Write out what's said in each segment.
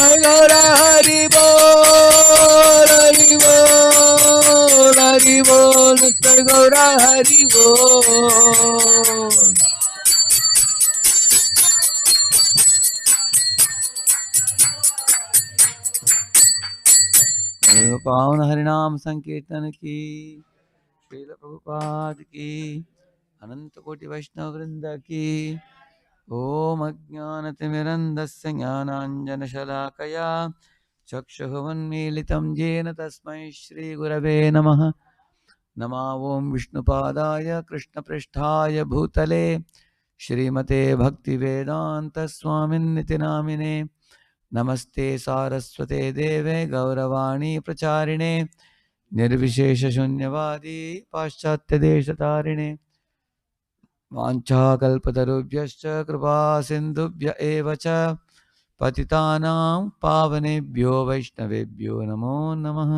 Gaura Hari Bol, Hari Bol, Hari Bol, Nitai Gaura Hari Bol. पावन हरिनाम संकीर्तन की, श्रील प्रभुपाद की, अनंत कोटि वैष्णव वृंद की। ओम अज्ञानतिमिरन्धस्य ज्ञानाञ्जनशलाकया चक्षुरुन्मीलितं येन तस्मै श्रीगुरवे नमः। नमो ॐ विष्णुपादाय कृष्णपृष्ठाय भूतले श्रीमते भक्तिवेदान्तस्वामिन्निति नामिने। नमस्ते सारस्वते देवे गौरवाणी प्रचारिणे निर्विशेषशून्यवादी पाश्चात्यदेशतारिणे। वाञ्छाकल्पतरुभ्यश्च कृपा सिन्धुभ्य एव च पतितानां पावनेभ्यो वैष्णवेभ्यो नमो नमः।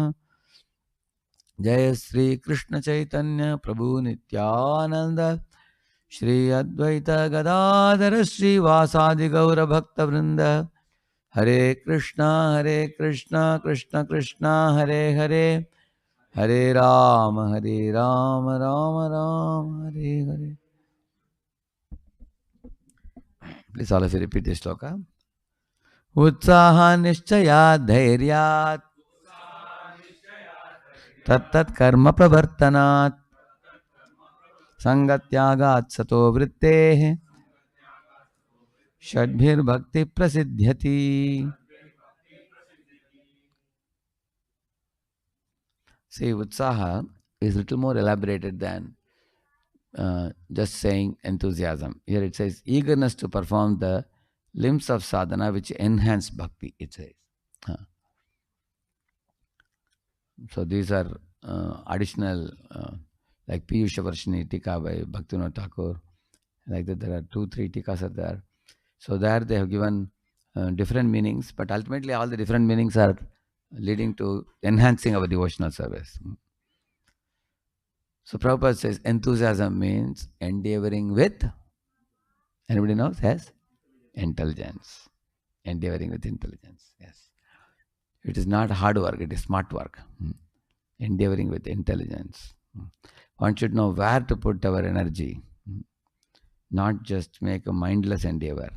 जय श्री कृष्ण चैतन्य प्रभु नित्यानंद श्री अद्वैत गदाधर श्रीवासादि गौर भक्तवृंद। हरे कृष्णा कृष्ण कृष्ण हरे हरे, हरे Ram Ram Ram Hare Hare. Please all of you repeat this shloka. Utsaha nishchayat dhairyat tat karma pravartanat sangatyagat sato vritteh shadbhir bhakti prasidhyati. See, utsaha is little more elaborated than just saying enthusiasm. Here it says eagerness to perform the limbs of sadhana which enhance bhakti, it says. So these are additional, like Piyusha Varshini Tika by Bhaktivinoda Thakur. Like that, there are 2-3 tikas are there. So there they have given different meanings, but ultimately all the different meanings are leading to enhancing our devotional service. So Prabhupada says enthusiasm means endeavoring with, anybody knows? Yes? Intelligence. Endeavoring with intelligence. Yes. It is not hard work, it is smart work. Endeavoring with intelligence. One should know where to put our energy, not just make a mindless endeavor.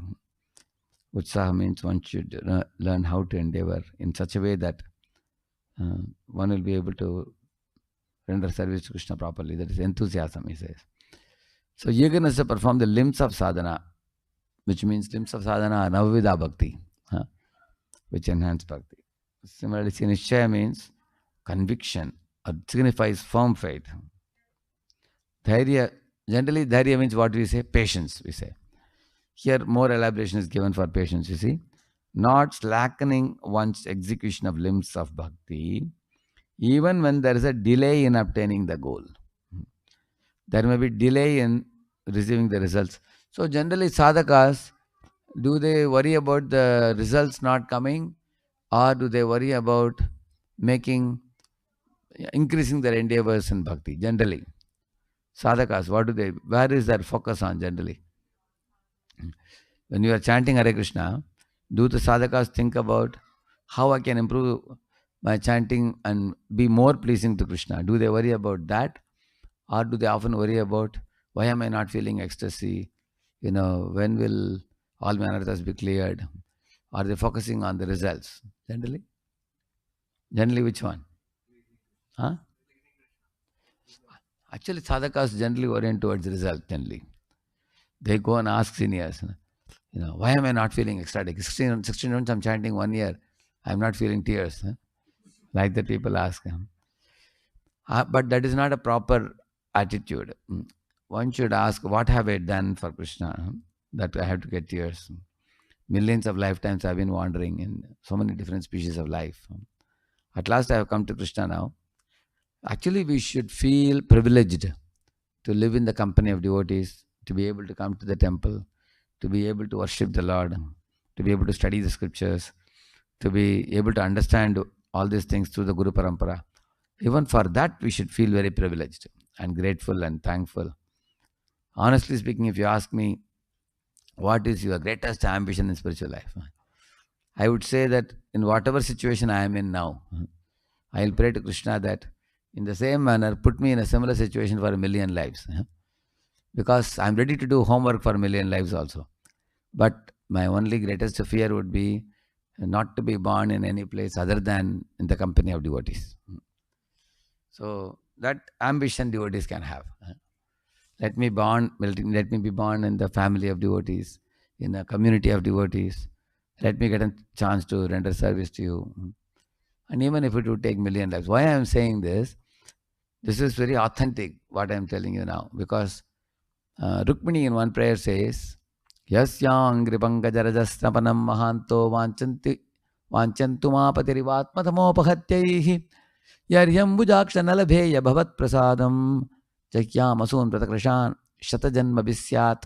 Utsaha means one should learn how to endeavor in such a way that one will be able to render service to Krishna properly. That is enthusiasm, he says. So eagerness to perform the limbs of sadhana, which means limbs of sadhana are navavida bhakti, which enhance bhakti. Similarly, nishchaya means conviction, or signifies firm faith. Dhairya, generally dhairya means what we say? Patience, we say. Here more elaboration is given for patience, you see. Not slackening one's execution of limbs of bhakti, even when there is a delay in obtaining the goal. There may be delay in receiving the results. So generally sadhakas, do they worry about the results not coming, or do they worry about increasing their endeavors in bhakti? Generally, sadhakas, where is their focus on generally? When you are chanting Hare Krishna, do the sadhakas think about how I can improve my chanting and be more pleasing to Krishna? Do they worry about that? Or do they often worry about, why am I not feeling ecstasy? When will all my anarthas be cleared? Are they focusing on the results? Generally? Generally which one? Huh? Actually, sadhakas generally orient towards result generally. They go and ask seniors, why am I not feeling ecstatic? 16 months I'm chanting 1 year, I'm not feeling tears. Like that people ask. But that is not a proper attitude. One should ask, what have I done for Krishna that I have to get tears? Millions of lifetimes I've been wandering in so many different species of life. At last I have come to Krishna now. Actually, we should feel privileged to live in the company of devotees, to be able to come to the temple, to be able to worship the Lord, to be able to study the scriptures, to be able to understand all these things through the Guru Parampara. Even for that, we should feel very privileged and grateful and thankful. Honestly speaking, if you ask me, what is your greatest ambition in spiritual life? I would say that in whatever situation I am in now, I'll pray to Krishna that in the same manner, put me in a similar situation for a million lives. Because I'm ready to do homework for a million lives also. But my only greatest fear would be not to be born in any place other than in the company of devotees. So that ambition devotees can have. Let me be born in the family of devotees, in a community of devotees. Let me get a chance to render service to you. And even if it would take million lives. Why I am saying this is very authentic, what I am telling you now. Because Rukmini in one prayer says, Yasyang gripangajarajasnapanam mahanto vanchantu mapatirivatmathamopahatyaihi yaryam bujaksha nalabheya bhavat prasadam jakyam asun pratakrishan shatajanma bisyat.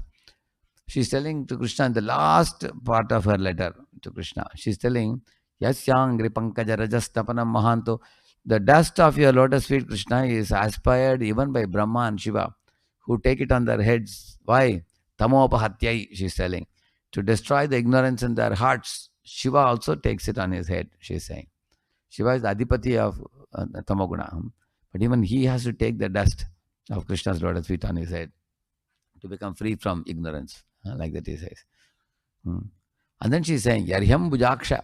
She's telling to Krishna in the last part of her letter to Krishna. She's telling, Yasyang gripankajarajasnapanam mahanto. The dust of your lotus feet, Krishna, is aspired even by Brahma and Shiva, who take it on their heads. Why? Tamopahatyai, she's telling. To destroy the ignorance in their hearts. Shiva also takes it on his head, she's saying. Shiva is the Adipati of Tamoguna. But even he has to take the dust of Krishna's lotus feet on his head to become free from ignorance. Like that he says. And then she's saying, Yaryam Bujaksha.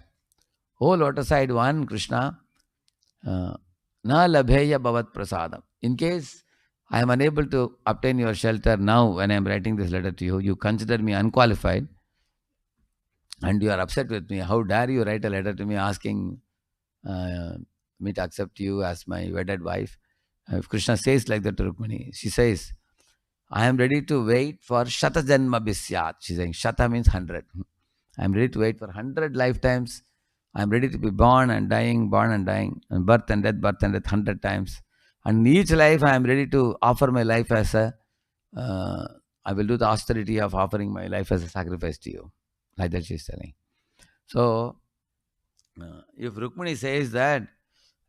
Oh lotus-eyed one, Krishna, na labheya bhavat prasadam. In case I am unable to obtain your shelter now when I am writing this letter to you, you consider me unqualified and you are upset with me. How dare you write a letter to me asking me to accept you as my wedded wife? If Krishna says like that to Rukmini, she says, I am ready to wait for Shata Janma Bisyat. She's saying Shata means 100. I am ready to wait for 100 lifetimes. I am ready to be born and dying, and birth and death, 100 times. And in each life, I am ready to offer my life as I will do the austerity of offering my life as a sacrifice to you. Like that she's telling. So, if Rukmini says that,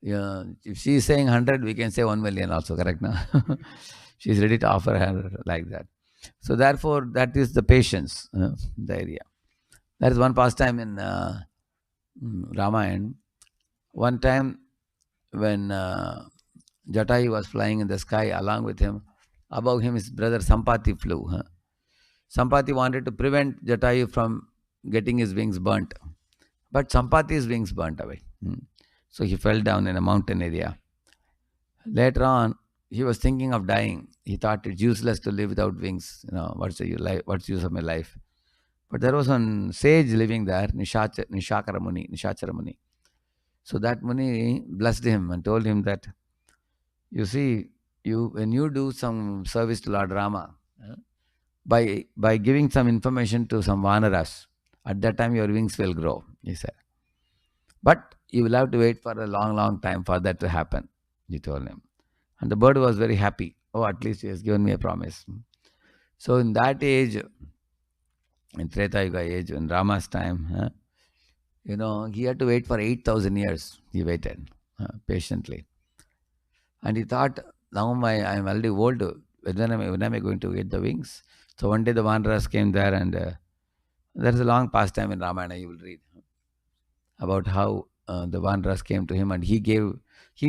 if she is saying 100, we can say 1 million also, correct now? She is ready to offer her like that. So therefore, that is the patience, the area. That is one pastime in Ramayana. One time when Jatayu was flying in the sky along with him, above him his brother Sampati flew. Sampati wanted to prevent Jatayu from getting his wings burnt. But Sampati's wings burnt away. So he fell down in a mountain area. Later on, he was thinking of dying. He thought it's useless to live without wings. What's the use of my life? But there was one sage living there, Nishachara Muni. So that Muni blessed him and told him that, you see, when you do some service to Lord Rama, by giving some information to some Vanaras, at that time your wings will grow, he said. But you will have to wait for a long, long time for that to happen, he told him. And the bird was very happy. Oh, at least he has given me a promise. So in that age, in Treta Yuga age, in Rama's time, he had to wait for 8,000 years. He waited patiently. And he thought, now I am already old. When am I going to get the wings? So one day the Vandaras came there, and there is a long pastime in Ramayana you will read about how the Vandaras came to him, and he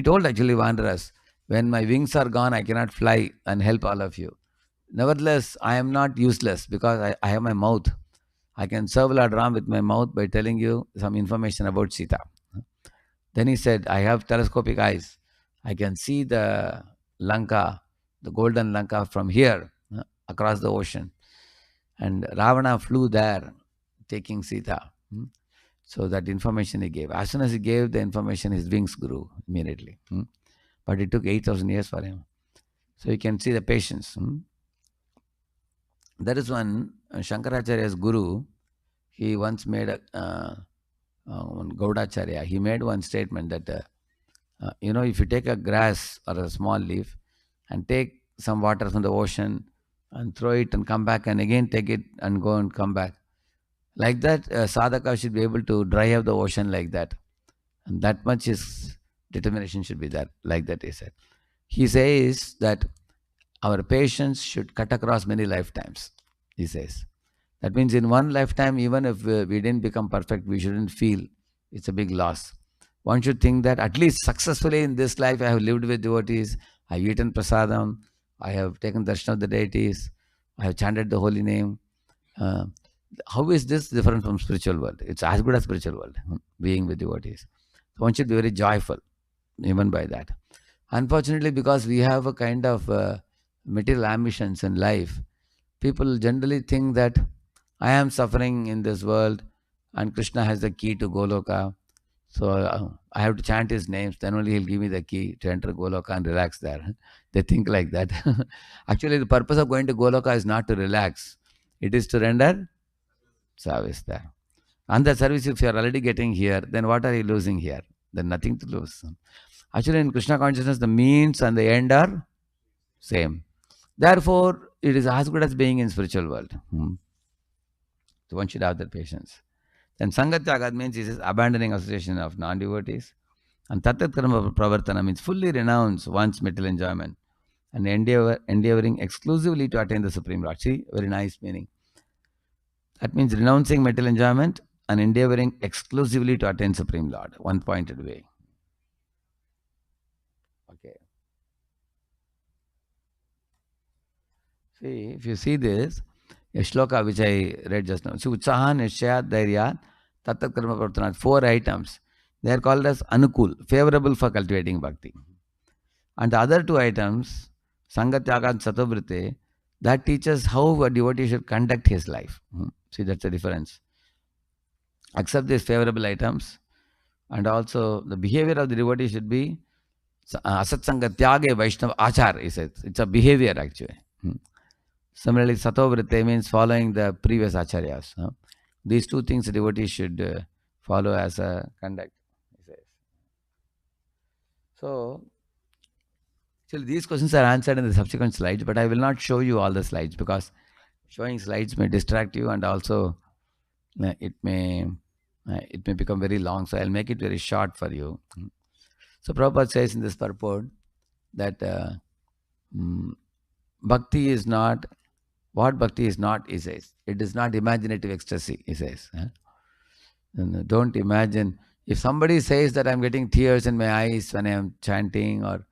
told actually Vandaras, when my wings are gone, I cannot fly and help all of you. Nevertheless, I am not useless because I have my mouth. I can serve Lord Ram with my mouth by telling you some information about Sita. Then he said, I have telescopic eyes. I can see the Lanka, the golden Lanka from here, across the ocean. And Ravana flew there, taking Sita. So that information he gave. As soon as he gave the information, his wings grew immediately. But it took 8,000 years for him. So you can see the patience. There is one Shankaracharya's guru. He once made one Gaudacharya. He made one statement that, if you take a grass or a small leaf and take some water from the ocean and throw it and come back and again take it and go and come back. Like that, sadhaka should be able to dry up the ocean like that. And that much his determination should be there. Like that he said. He says that our patience should cut across many lifetimes, he says. That means in one lifetime, even if we didn't become perfect, we shouldn't feel it's a big loss. One should think that at least successfully in this life, I have lived with devotees, I have eaten prasadam, I have taken darshan of the deities, I have chanted the holy name. Uh, how is this different from spiritual world? It's as good as spiritual world, being with devotees. So one should be very joyful even by that. Unfortunately, because we have a kind of material ambitions in life, people generally think that I am suffering in this world and Krishna has the key to Goloka. So I have to chant his names, then only he'll give me the key to enter Goloka and relax there. They think like that. Actually, the purpose of going to Goloka is not to relax, it is to render service there. And the service, if you are already getting here, then what are you losing here? Then nothing to lose. Actually, in Krishna consciousness, the means and the end are same. Therefore, it is as good as being in spiritual world. So one should have that patience. Then Sangatyagat means he says abandoning association of non-devotees. And Tatat Karma Pravartana means fully renounce one's material enjoyment and endeavoring exclusively to attain the Supreme Lord. See, very nice meaning. That means renouncing material enjoyment and endeavoring exclusively to attain Supreme Lord. One pointed way. Okay. See, if you see this, a shloka which I read just now. So, Utsaha, Nishya, Dhairya, Tatat Karma Pravartana, 4 items. They are called as Anukul, favorable for cultivating bhakti. And the other 2 items, Sangatyaga and Satavrite, that teaches how a devotee should conduct his life. See, that's the difference. Accept these favorable items, and also the behavior of the devotee should be Asatsanga Tyage Vaishnava Achar, he says. It's a behavior actually. Similarly, Satovrite means following the previous acharyas. These 2 things the devotee should follow as a conduct, he says. So, actually, these questions are answered in the subsequent slides, but I will not show you all the slides because showing slides may distract you and also it may become very long. So I'll make it very short for you. So Prabhupada says in this purport that mm, bhakti is not, what bhakti is not, he says. It is not imaginative ecstasy, he says. And don't imagine. If somebody says that I'm getting tears in my eyes when I am chanting or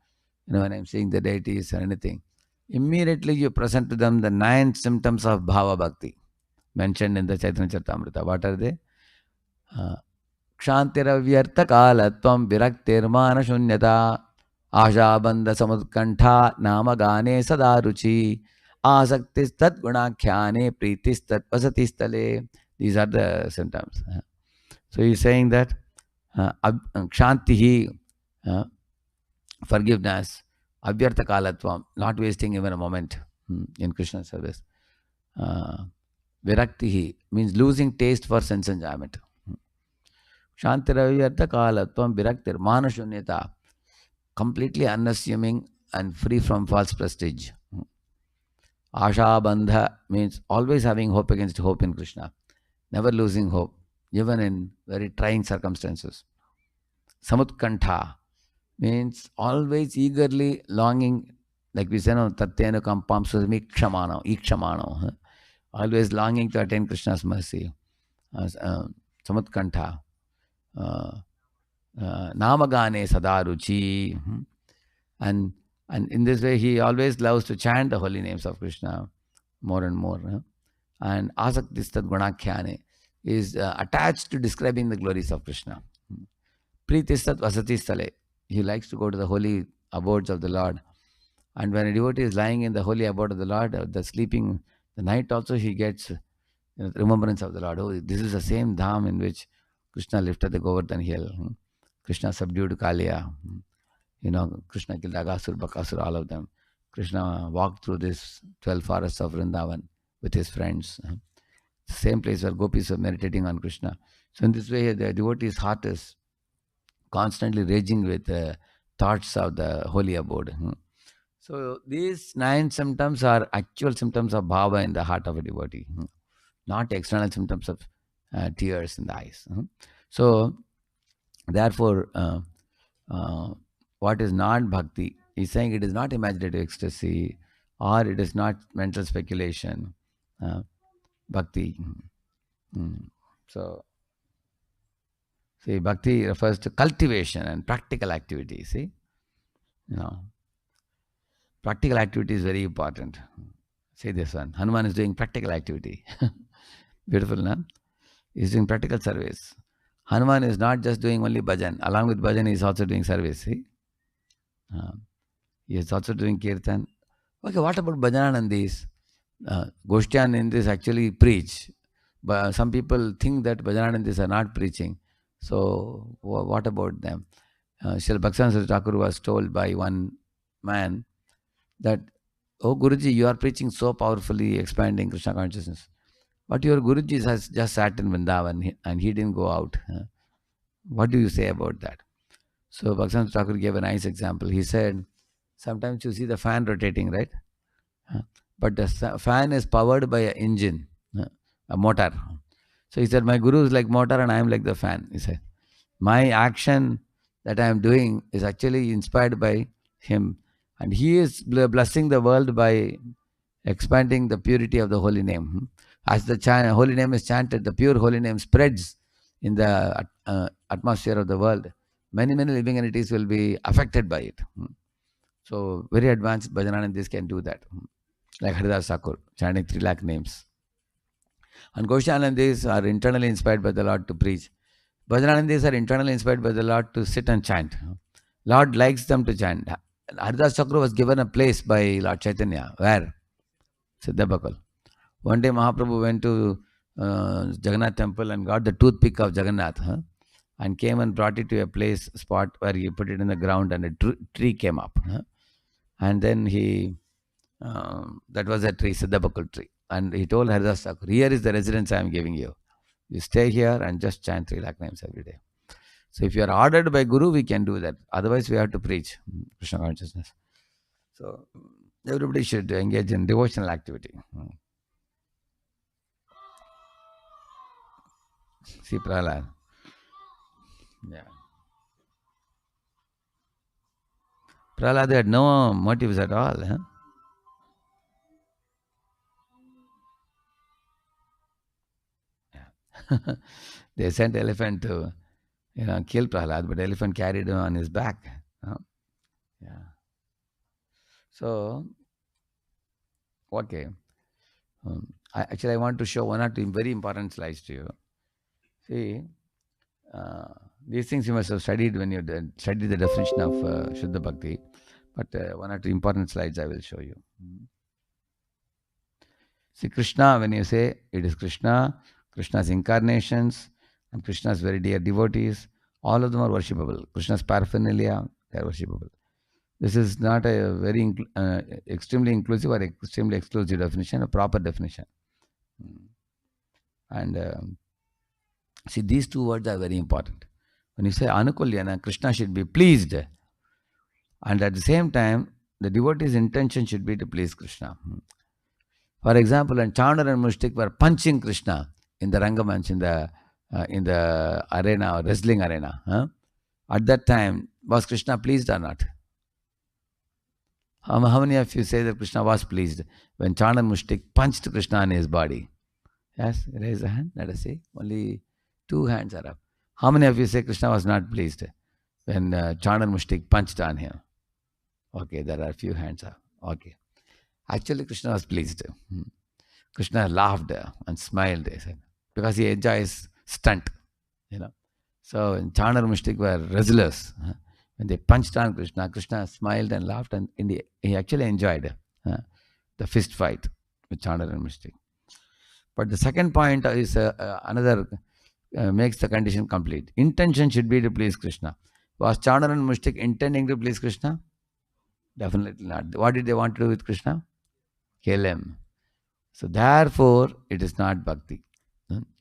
when I'm seeing the deities or anything, immediately you present to them the 9 symptoms of Bhava Bhakti mentioned in the Chaitanya Charitamrita. What are they? Kshantiravvyartha kalatvam viraktirmana shunyata ashabandha samudkantha namagane sadaruchi asaktis tat gunakhyane pritis tat vasatistale. These are the symptoms. So he's saying that kshantihi, forgiveness, avyartha kalatvam, not wasting even a moment in Krishna service. Viraktihi means losing taste for sense enjoyment. Shantiravyartha kalatvam viraktir manashunyata, completely unassuming and free from false prestige. Asha bandha means always having hope against hope in Krishna, never losing hope, even in very trying circumstances. Samutkantha means always eagerly longing, like we say, no, tatyenu kampam susmi kshamano, ikshamano, always longing to attain Krishna's mercy. Samutkantha. Namagane sadaruchi. And in this way, he always loves to chant the holy names of Krishna more and more. And asaktistat gunakhyane is attached to describing the glories of Krishna. Pritistat vasatistale. He likes to go to the holy abodes of the Lord. And when a devotee is lying in the holy abode of the Lord, the night also he gets remembrance of the Lord. Oh, this is the same dham in which Krishna lifted the Govardhan hill. Krishna subdued Kaliya. Krishna killed Agasur, Bakasur, all of them. Krishna walked through this 12 forests of Vrindavan with his friends. Same place where gopis were meditating on Krishna. So in this way, the devotee's heart is constantly raging with thoughts of the holy abode. So these 9 symptoms are actual symptoms of bhava in the heart of a devotee, not external symptoms of tears in the eyes. So therefore, what is not bhakti? He's saying it is not imaginative ecstasy or it is not mental speculation. Bhakti. Mm. So, see, bhakti refers to cultivation and practical activity. See, you know, practical activity is very important. See this one. Hanuman is doing practical activity. Beautiful, no? He's doing practical service. Hanuman is not just doing only bhajan. Along with bhajan, he is also doing service. See? Uh, he is also doing kirtan. Okay, what about Bhajananandis? Goshtianandis actually preach. But some people think that Bhajananandis are not preaching. So, what about them? Srila Bhaktivinoda Thakur was told by one man that, oh Guruji, you are preaching so powerfully, expanding Krishna consciousness. But your Guruji has just sat in Vrindavan and he didn't go out. What do you say about that? So Bhaktivinoda Thakur gave a nice example. He said, sometimes you see the fan rotating, right? But the fan is powered by an engine, a motor. So he said, my Guru is like motor and I am like the fan. He said, my action that I am doing is actually inspired by him. And he is blessing the world by expanding the purity of the holy name. As the holy name is chanted, the pure holy name spreads in the atmosphere of the world. Many, many living entities will be affected by it. So very advanced Bhajananandis can do that. Like Haridas Thakur, chanting 3 lakh names. And Goshanandis are internally inspired by the Lord to preach. Bhajananandis are internally inspired by the Lord to sit and chant. Lord likes them to chant. Haridas Thakur was given a place by Lord Chaitanya. Where? Siddhabakal. One day Mahaprabhu went to Jagannath temple and got the toothpick of Jagannath and came and brought it to a place, spot where he put it in the ground and a tree came up. And then that was a tree, Siddhabakal tree. And he told Haridas Thakur, here is the residence I am giving you. You stay here and just chant 3 lakh names every day. So if you are ordered by Guru, we can do that. Otherwise, we have to preach Krishna consciousness. So everybody should engage in devotional activity. See Prahlad. Yeah. Prahlad had no motives at all. Yeah. They sent elephant to kill Prahlad, but elephant carried him on his back. Yeah. So, okay. I want to show one or two very important slides to you. See, these things you must have studied when you studied the definition of Shuddha Bhakti. But one or two important slides I will show you. See, Krishna, when you say it is Krishna, Krishna's incarnations, and Krishna's very dear devotees, all of them are worshipable. Krishna's paraphernalia, they are worshipable. This is not a very extremely inclusive or extremely exclusive definition, a proper definition. And see, these two words are very important. When you say Anukulyana, Krishna should be pleased. And at the same time, the devotee's intention should be to please Krishna. For example, when Chandar and Mushtik were punching Krishna in the Rangamanch, in the arena or wrestling arena, at that time, was Krishna pleased or not? How many of you say that Krishna was pleased when Chandar and Mushtik punched Krishna in his body? Yes, raise a hand. Let us see. Only 2 hands are up. How many of you say Krishna was not pleased when Chandar and Mushtik punched on him? Okay, there are a few hands up. Okay. Actually, Krishna was pleased. Krishna laughed and smiled, because he enjoys stunt. So when Chandar and Mushtik were wrestlers, when they punched on Krishna, Krishna smiled and laughed, and he actually enjoyed the fist fight with Chandar and Mushtik. But the second point is another makes the condition complete. Intention should be to please Krishna. Was Chandar and Mushtik intending to please Krishna? Definitely not. What did they want to do with Krishna? Kill him. So therefore, it is not bhakti.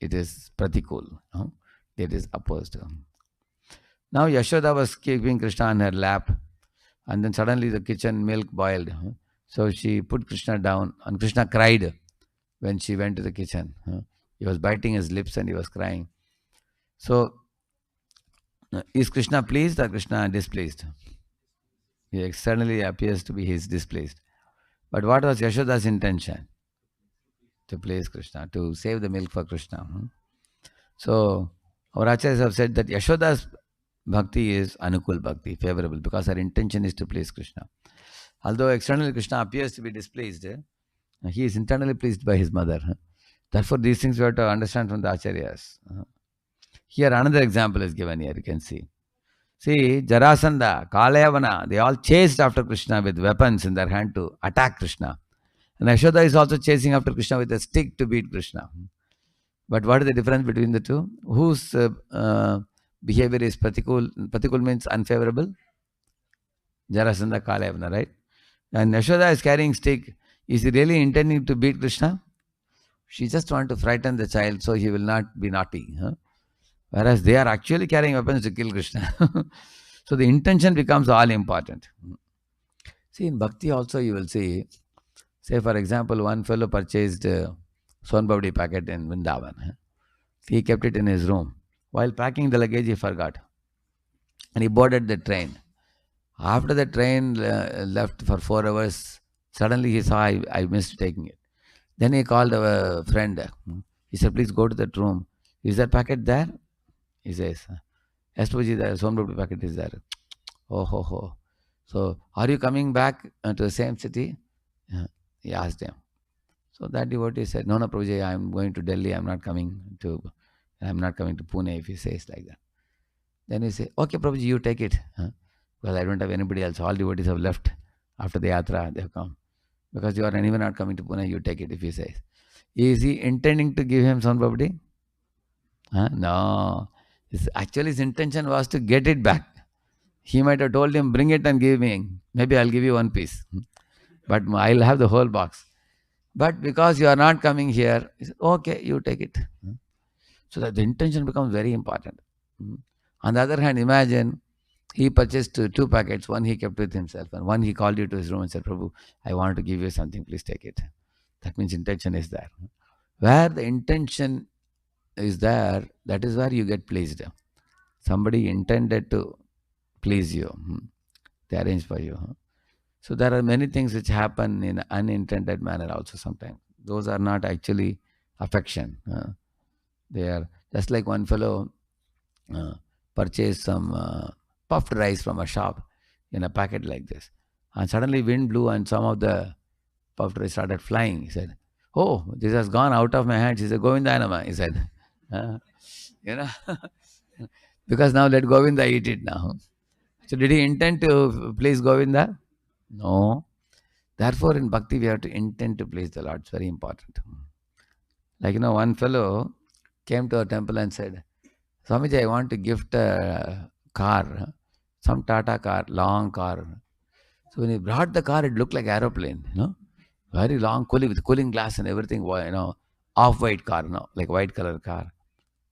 It is pratikul. It is opposed. Now Yashoda was keeping Krishna on her lap, and then suddenly the kitchen milk boiled. So she put Krishna down, and Krishna cried when she went to the kitchen. He was biting his lips and he was crying. So, is Krishna pleased or Krishna displeased? He externally appears to be displeased. But what was Yashoda's intention? to please Krishna, to save the milk for Krishna. So, our acharyas have said that Yashoda's bhakti is Anukul bhakti, favorable, because her intention is to please Krishna. Although externally Krishna appears to be displeased, he is internally pleased by his mother. Therefore, these things we have to understand from the acharyas. Here, another example is given here, you can see. See, Jarasandha, Kalayavana, they all chased after Krishna with weapons in their hand to attack Krishna. And Yashoda is also chasing after Krishna with a stick to beat Krishna. But what is the difference between the two? Whose behavior is pratikul? Pratikul means unfavorable. Jarasandha, Kalayavana, right? And Yashoda is carrying stick. Is he really intending to beat Krishna? She just wants to frighten the child so he will not be naughty. Whereas they are actually carrying weapons to kill Krishna. So the intention becomes all important. See, in Bhakti also you will see, say for example, one fellow purchased Sonbabdi packet in Vrindavan. He kept it in his room. While packing the luggage, he forgot. And he boarded the train. After the train left for 4 hours, suddenly he saw I missed taking it. Then he called a friend. He said, please go to that room. Is that packet there? He says, yes, Prabhuji, the Sonbabdi packet is there. Oh, ho, ho. So, are you coming back to the same city? He asked him. So that devotee said, no, Prabhuji, I am going to Delhi. I am not coming to Pune, if he says like that. Then he said, okay, Prabhuji, you take it. Well, I don't have anybody else. All devotees have left after the yatra. They have come. Because you are anyway not coming to Pune, you take it, if he says. Is he intending to give him Sonbabdi? No. Actually, his intention was to get it back. He might have told him, bring it and give me. Maybe I'll give you one piece. But I'll have the whole box. But because you are not coming here, he said, okay, you take it. So that the intention becomes very important. On the other hand, imagine he purchased 2 packets. One he kept with himself, and one he called you to his room and said, Prabhu, I want to give you something, please take it. That means intention is there. Where the intention is there, that is where you get pleased. Somebody intended to please you. They arrange for you. So there are many things which happen in an unintended manner also sometimes. Those are not actually affection. They are just like one fellow purchased some puffed rice from a shop in a packet like this. And suddenly wind blew and some of the puffed rice started flying. He said, oh, this has gone out of my hands. He said, Govinda Nama. He said, because now let Govinda eat it now. So did he intend to please Govinda? No. Therefore, in Bhakti, we have to intend to please the Lord. It's very important. Like, one fellow came to a temple and said, Swamiji, I want to gift a car, some Tata car, long car. So when he brought the car, it looked like aeroplane, very long, with cooling glass and everything, off-white car, like white color car,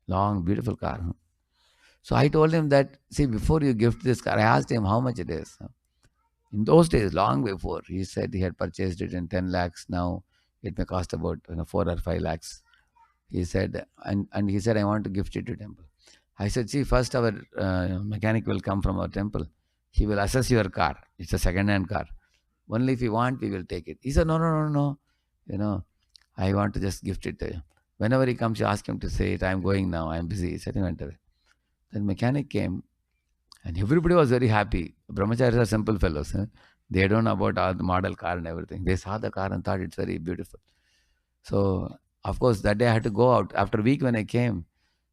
long, beautiful car. So I told him that, see, before you gift this car, I asked him how much it is. In those days, long before, he said he had purchased it in 10 lakhs. Now it may cost about 4 or 5 lakhs. He said, and he said, I want to gift it to temple. I said, see, first our mechanic will come from our temple. He will assess your car. It's a second-hand car. Only if you want, we will take it. He said, no. I want to just gift it to you. Whenever he comes, you ask him to say it. I'm going now. I'm busy. He said, he went away. Then mechanic came. And everybody was very happy. Brahmacharis are simple fellows. They don't know about all the model car and everything. They saw the car and thought it's very beautiful. So, of course, that day I had to go out. After a week when I came,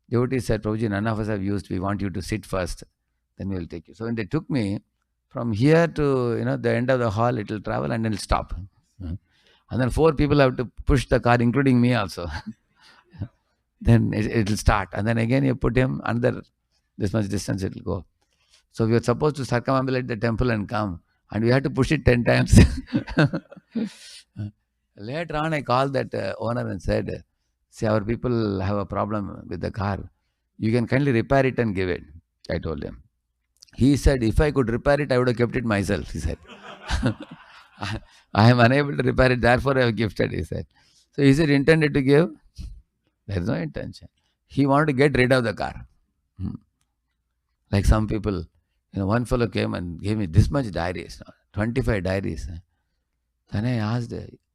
devotee said, Prabhuji, none of us have used. We want you to sit first. Then we will take you. So when they took me, from here to the end of the hall, it will travel and then it will stop. And then 4 people have to push the car, including me also. Then it will start. And then again you put him under this much distance, it will go. So we were supposed to circumambulate the temple and come. And we had to push it 10 times. Later on, I called that owner and said, see, our people have a problem with the car. You can kindly repair it and give it. I told him. He said, if I could repair it, I would have kept it myself, he said. I am unable to repair it, therefore I have gifted, he said. So is it intended to give? There is no intention. He wanted to get rid of the car. Like some people, one fellow came and gave me this much diaries, 25 diaries. Then I asked,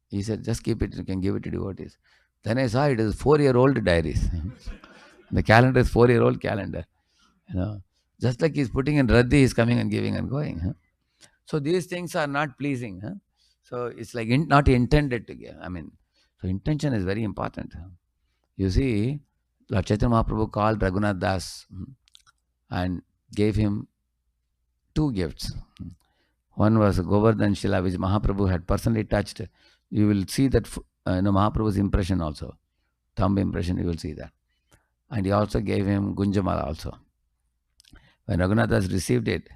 He said, just keep it, you can give it to devotees. Then I saw it is 4-year-old diaries. The calendar is 4-year-old calendar. You know, just like he's putting in Radhi, he's coming and giving and going. Huh? So these things are not pleasing. Huh? So it's like not intended to give. I mean, so intention is very important. You see, Lord Chaitanya Mahaprabhu called Raghunath Das and gave him two gifts. One was Govardhan Shila, which Mahaprabhu had personally touched. You will see that Mahaprabhu's impression also, thumb impression, you will see that. And he also gave him Gunjamala also. When Raghunath Das received it,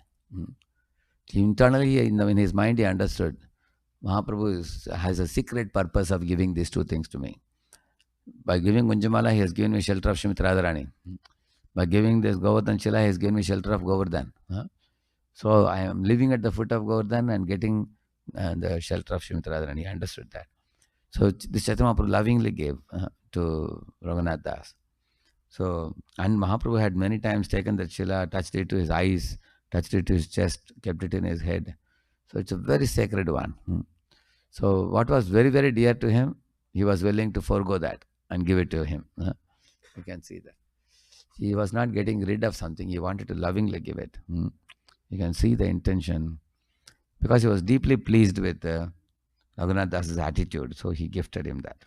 internally in his mind he understood Mahaprabhu has a secret purpose of giving these two things to me. By giving Gunjamala, he has given me shelter of Srimati Radharani. By giving this Govardhan Shila, he has given me shelter of Govardhan. So I am living at the foot of Govardhan and getting the shelter of Srimati Radharani. He understood that. So this Chaitanya Mahaprabhu lovingly gave to Raghunath Das. So, and Mahaprabhu had many times taken that Shila, touched it to his eyes, touched it to his chest, kept it in his head. So it's a very sacred one. So what was very, very dear to him, he was willing to forego that and give it to him. You can see that. He was not getting rid of something. He wanted to lovingly give it. You can see the intention. Because he was deeply pleased with Raghunath Das's attitude. So he gifted him that.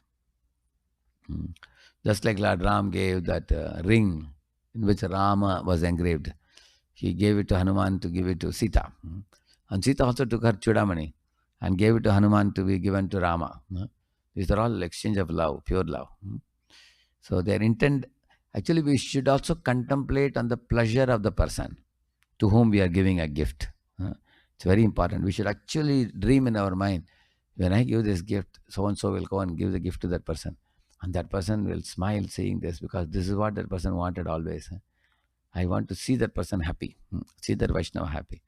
Just like Lord Ram gave that ring in which Rama was engraved. He gave it to Hanuman to give it to Sita. And Sita also took her Chudamani and gave it to Hanuman to be given to Rama. These are all exchange of love, pure love. So their intent, actually we should also contemplate on the pleasure of the person to whom we are giving a gift. It's very important. We should actually dream in our mind, when I give this gift, so-and-so will go and give the gift to that person. And that person will smile seeing this, because this is what that person wanted always. I want to see that person happy, see that Vaishnava happy.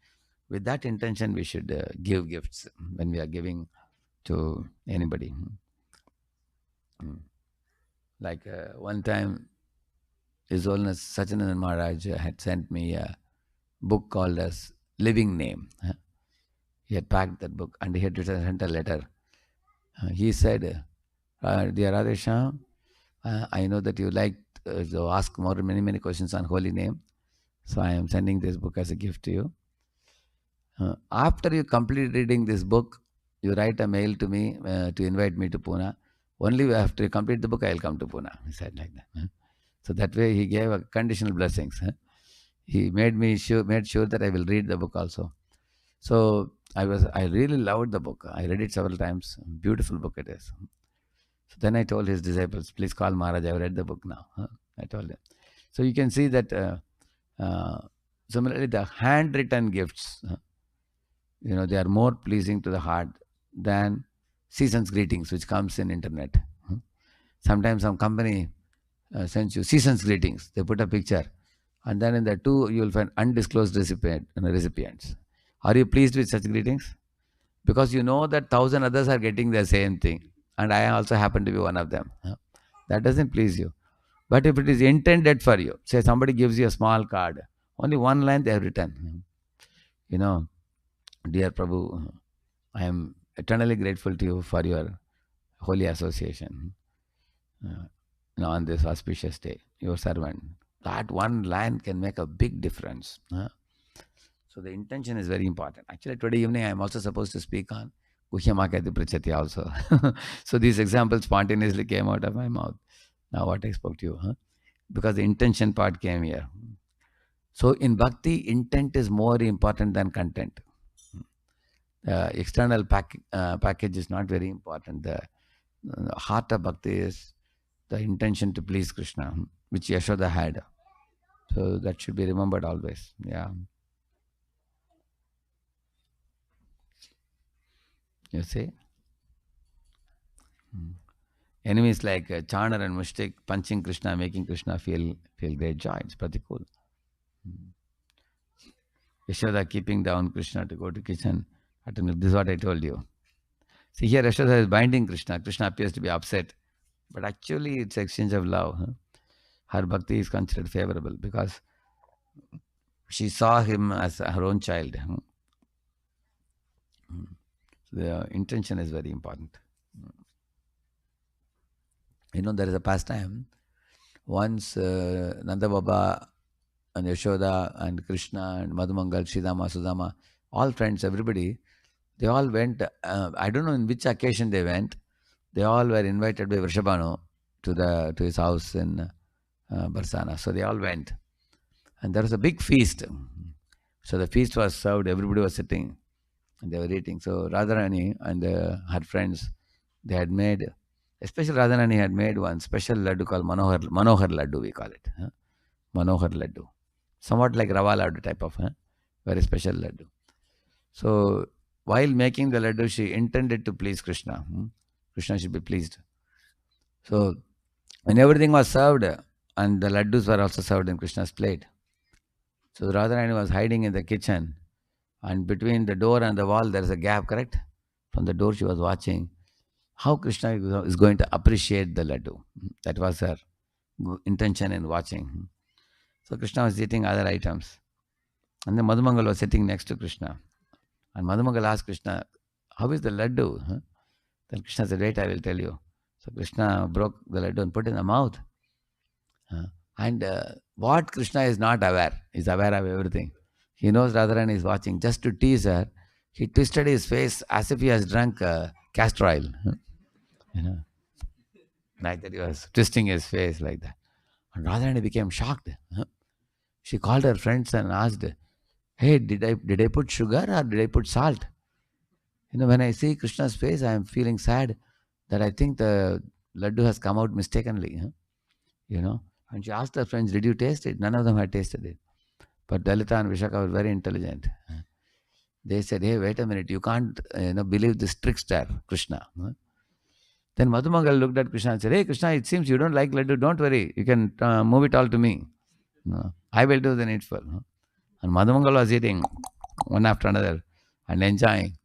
With that intention, we should give gifts when we are giving to anybody. Like one time, His Holiness Sachinandan Maharaj had sent me a book called as Living Name. He had packed that book and he had sent a letter. He said, Dear Radhe Shyam, I know that you like to ask many questions on holy name. So I am sending this book as a gift to you. After you complete reading this book, you write a mail to me to invite me to Pune. Only after you complete the book, I will come to Pune. He said like that. So that way he gave a conditional blessings. He made sure that I will read the book also. So I really loved the book. I read it several times. Beautiful book it is. So then I told his disciples, please call Maharaj. I have read the book now. I told them. So you can see that similarly the handwritten gifts, they are more pleasing to the heart than season's greetings, which comes in internet. Sometimes some company sends you season's greetings. They put a picture, and then in the two you will find undisclosed recipients. Are you pleased with such greetings? Because you know that 1,000 others are getting the same thing, and I also happen to be one of them. That doesn't please you. But if it is intended for you, say somebody gives you a small card, only one line they have written. Dear Prabhu, I am eternally grateful to you for your holy association on this auspicious day, your servant. That one line can make a big difference. So the intention is very important. Actually, today evening I am also supposed to speak on Guhyamakati Prachati also. So these examples spontaneously came out of my mouth. Now what I spoke to you, because the intention part came here. So in Bhakti, intent is more important than content. External package is not very important. The heart of Bhakti is the intention to please Krishna, which Yashoda had. So that should be remembered always. Yeah. You see? Enemies like Chanar and Mushtik punching Krishna, making Krishna feel great joy. It's pretty cool. Yashoda keeping down Krishna to go to kitchen. This is what I told you. See, here Yashoda is binding Krishna. Krishna appears to be upset. But actually it's exchange of love. Her bhakti is considered favorable because she saw him as her own child. So the intention is very important. There is a pastime. Once Nanda Baba and Yashoda and Krishna and Madhumangal, Sridama, Sudama, all friends, everybody, they all went. I don't know in which occasion they went. They all were invited by Vrishabhanu to his house in Barsana. So they all went. And there was a big feast. So the feast was served, everybody was sitting and they were eating. So Radharani and her friends, they had made, especially Radharani had made one special laddu called Manohar laddu, we call it. Manohar laddu. Somewhat like Rava laddu type of, very special laddu. So while making the laddu, she intended to please Krishna. Krishna should be pleased. So when everything was served, and the laddus were also served in Krishna's plate. So Radharani was hiding in the kitchen, and between the door and the wall there is a gap, correct? From the door she was watching how Krishna is going to appreciate the laddu. That was her intention in watching. So Krishna was eating other items. And then Madhumangal was sitting next to Krishna. And Madhumangal asked Krishna, how is the laddu? Then Krishna said, wait, I will tell you. So Krishna broke the laddu and put it in the mouth. And what Krishna is not aware, is aware of everything. He knows Radharani is watching. Just to tease her, he twisted his face as if he has drunk castor oil. You know, like that he was twisting his face like that. And Radharani became shocked. She called her friends and asked, hey, did I put sugar or did I put salt? When I see Krishna's face, I am feeling sad that I think the laddu has come out mistakenly. And she asked her friends, did you taste it? None of them had tasted it. But Dalita and Vishaka were very intelligent. They said, hey, wait a minute, you can't believe this trickster, Krishna. Then Madhumangal looked at Krishna and said, hey, Krishna, it seems you don't like laddu. Don't worry. You can move it all to me. I will do the needful. And Madhumangal was eating one after another and enjoying.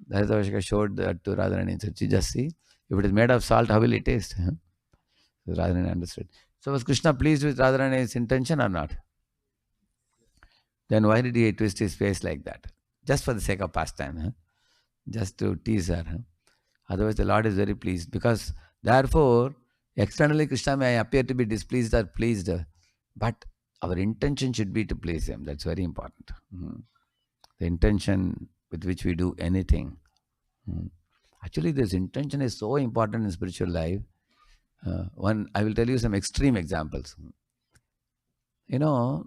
Dalita Vishaka showed that to Radharani and said, just see, if it is made of salt, how will it taste? So Radharani understood. So was Krishna pleased with Radharani's intention or not? Then why did he twist his face like that? Just for the sake of pastime. Just to tease her. Otherwise the Lord is very pleased. Because therefore, externally Krishna may appear to be displeased or pleased. But our intention should be to please him. That's very important. The intention with which we do anything. Actually, this intention is so important in spiritual life. I will tell you some extreme examples. You know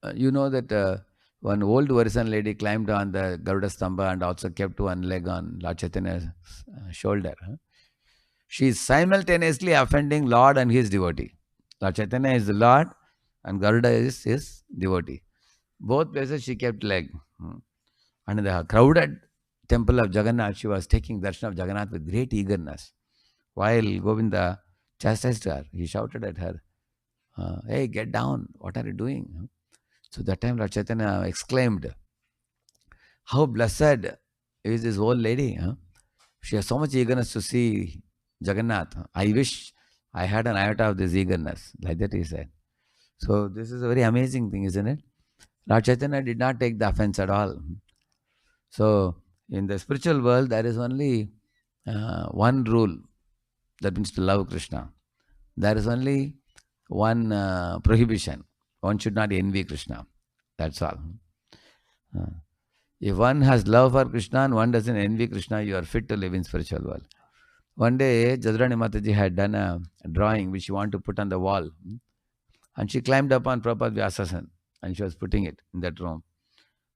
that one old Varisan lady climbed on the Garuda Stamba and also kept one leg on Lord Chaitanya's shoulder. She is simultaneously offending Lord and his devotee. Lord Chaitanya is the Lord and Garuda is his devotee. Both places she kept leg. And in the crowded temple of Jagannath, she was taking darshan of Jagannath with great eagerness. While Govinda chastised her, he shouted at her, hey, get down, what are you doing? So that time Lord Chaitanya exclaimed, how blessed is this old lady. She has so much eagerness to see Jagannath. I wish I had an iota of this eagerness. Like that he said. So this is a very amazing thing, isn't it? Lord Chaitanya did not take the offense at all. So in the spiritual world, there is only one rule. That means to love Krishna. There is only one prohibition. One should not envy Krishna. That's all. If one has love for Krishna and one doesn't envy Krishna, you are fit to live in spiritual world. One day, Jadrani Mataji had done a drawing which she wanted to put on the wall. And she climbed up on Prabhupada Vyasasan and she was putting it in that room.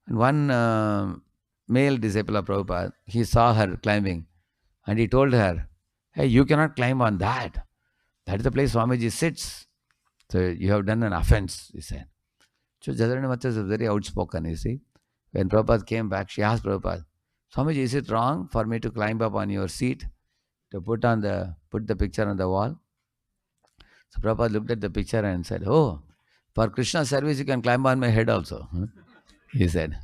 And one male disciple of Prabhupada, he saw her climbing and he told her, hey, you cannot climb on that. That is the place Swamiji sits. So you have done an offense, he said. So Jadrani Mataji was very outspoken, you see. When Prabhupada came back, she asked Prabhupada, Swamiji, is it wrong for me to climb up on your seat to put the picture on the wall? So Prabhupada looked at the picture and said, oh, for Krishna's service, you can climb on my head also, he said.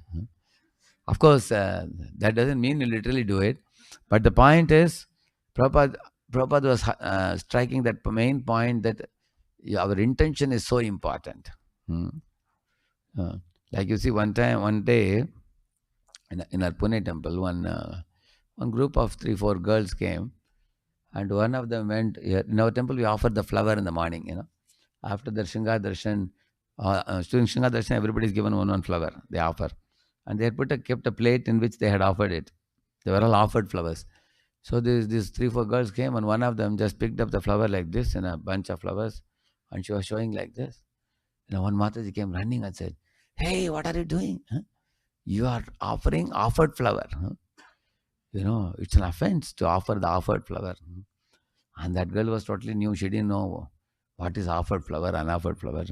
Of course, that doesn't mean you literally do it. But the point is, Prabhupada was striking that main point that our intention is so important. Like you see, one day, in our Pune temple, one group of 3-4 girls came And one of them went, in our temple we offer the flower in the morning, After the Shringa Darshan, during Shringa Darshan, everybody is given one flower, they offer. And they had kept a plate in which they had offered it. They were all offered flowers. So these three, four girls came, and one of them just picked up the flower like this in a bunch of flowers, and she was showing like this. One Mataji came running and said, "Hey, what are you doing? Huh? You are offering offered flower. Huh? It's an offense to offer the offered flower." And that girl was totally new. She didn't know what is offered flower, unoffered flower.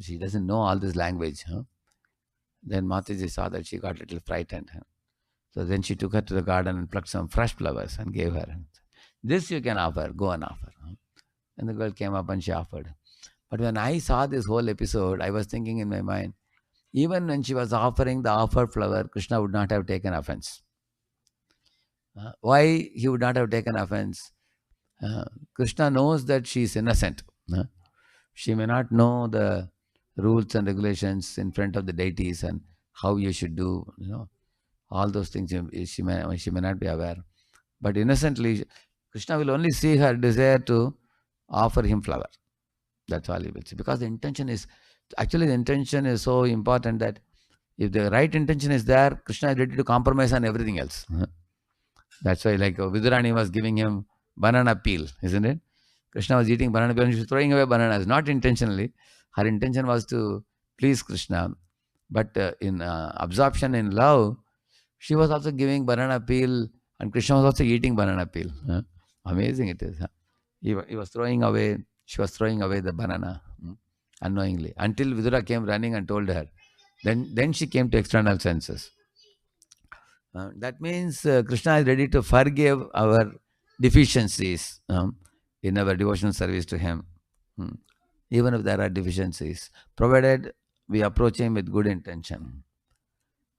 She doesn't know all this language. Huh? Then Mataji saw that she got a little frightened. Huh? So then she took her to the garden and plucked some fresh flowers and gave her. This you can offer, go and offer. Huh? And the girl came up and she offered. But when I saw this whole episode, I was thinking in my mind, even when she was offering the offered flower, Krishna would not have taken offense. Why he would not have taken offense? Krishna knows that she is innocent. She may not know the rules and regulations in front of the deities and how you should do, all those things she may not be aware. But innocently, Krishna will only see her desire to offer him flower. That's all he will see. Because the intention is so important that if the right intention is there, Krishna is ready to compromise on everything else. That's why, like Vidurani was giving him banana peel, isn't it? Krishna was eating banana peel and she was throwing away bananas, not intentionally. Her intention was to please Krishna. But in absorption in love, she was also giving banana peel and Krishna was also eating banana peel. Amazing it is. He was throwing away, she was throwing away the banana unknowingly until Vidura came running and told her. Then she came to external senses. That means Krishna is ready to forgive our deficiencies in our devotional service to him. Even if there are deficiencies, provided we approach him with good intention.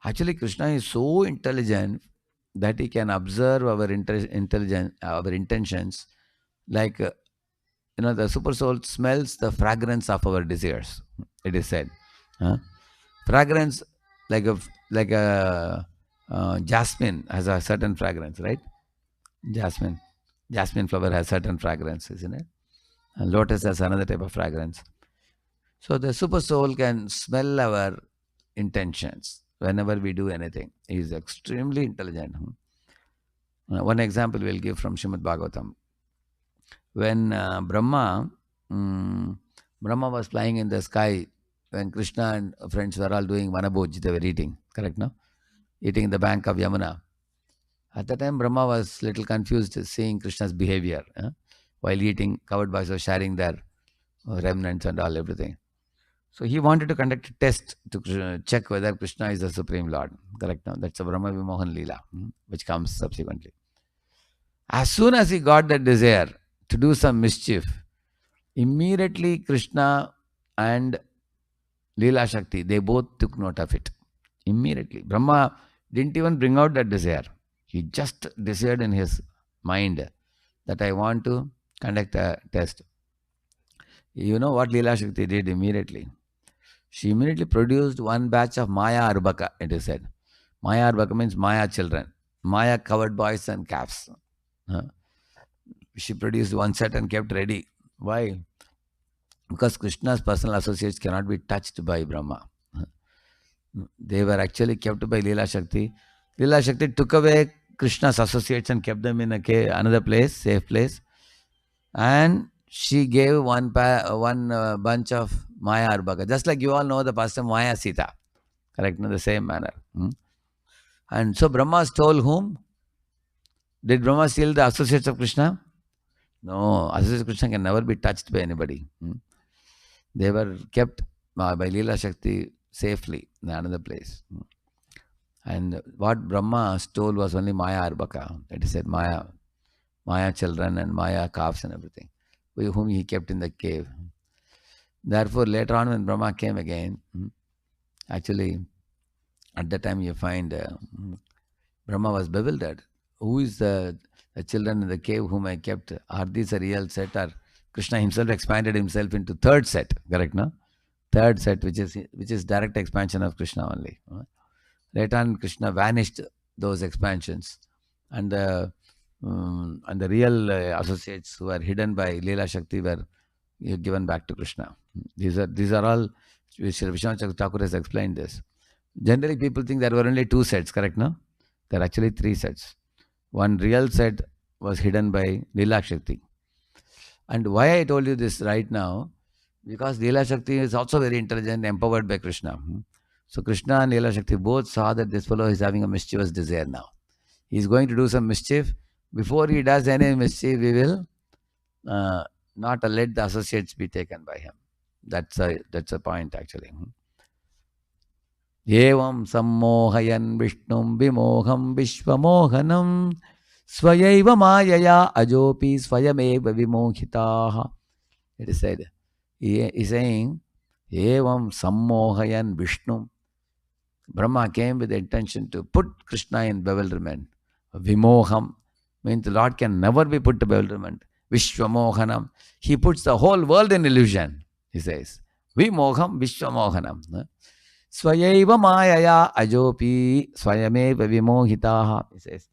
Actually, Krishna is so intelligent that he can observe our our intentions. Like the super soul smells the fragrance of our desires. It is said, fragrance like a jasmine has a certain fragrance, right? Jasmine flower has certain fragrance, isn't it? And lotus has another type of fragrance. So the super soul can smell our intentions whenever we do anything. He is extremely intelligent. One example we'll give from Srimad Bhagavatam. When Brahma was flying in the sky, when Krishna and friends were all doing Vanabhoj, they were eating, correct, no? Eating in the bank of Yamuna. At the time, Brahma was little confused seeing Krishna's behavior while eating, covered by sharing their remnants and all everything. So he wanted to conduct a test to check whether Krishna is the Supreme Lord. Correct now? That's a Brahma Vimohan Leela, which comes subsequently. As soon as he got that desire to do some mischief, immediately Krishna and Leela Shakti, they both took note of it. Immediately. Brahma didn't even bring out that desire. He just desired in his mind that I want to conduct a test. You know what Leela Shakti did immediately? She immediately produced one batch of Maya Arbaka, it is said. Maya Arbaka means Maya children. Maya covered boys and calves. She produced one set and kept ready. Why? Because Krishna's personal associates cannot be touched by Brahma. They were actually kept by Leela Shakti. Leela Shakti took away Krishna's associates and kept them in another place, safe place. And she gave one bunch of Maya Arbaka. Just like you all know the pastime Maya Sita. Correct? In the same manner. And so Brahma stole whom? Did Brahma steal the associates of Krishna? No. Associates of Krishna can never be touched by anybody. They were kept by Leela Shakti safely in another place. And what Brahma stole was only Maya Arbaka. It is said Maya children and Maya calves and everything, whom he kept in the cave. Therefore, later on when Brahma came again, actually, at that time you find Brahma was bewildered. Who is the children in the cave whom I kept? Are these a real set? Or Krishna himself expanded himself into third set, correct, no? Third set, which is direct expansion of Krishna only. Later on, Krishna vanished those expansions. And the And the real associates who are hidden by Leela Shakti were given back to Krishna. These are all, Vishwanath Thakur has explained this. Generally, people think there were only two sets, correct? No? There are actually three sets. One real set was hidden by Leela Shakti. And why I told you this right now, because Leela Shakti is also very intelligent, empowered by Krishna. So Krishna and Leela Shakti both saw that this fellow is having a mischievous desire now. He is going to do some mischief. Before he does any mischief, we will uh, not let the associates be taken by him. That's a point actually. Evam sammohayan Vishnum vimoham vishvamohanam swayaiva mayaya ajopi swayameva vimohitaha. It is said. He is saying, Evam sammohayan Vishnum. Brahma came with the intention to put Krishna in bewilderment. Vimoham means the Lord can never be put to bewilderment. Vishwamohanam. He puts the whole world in illusion, he says. Vimoham Vishwamohanam. Swayaiva mayaya ajopi swayameva vimohitaha. He says,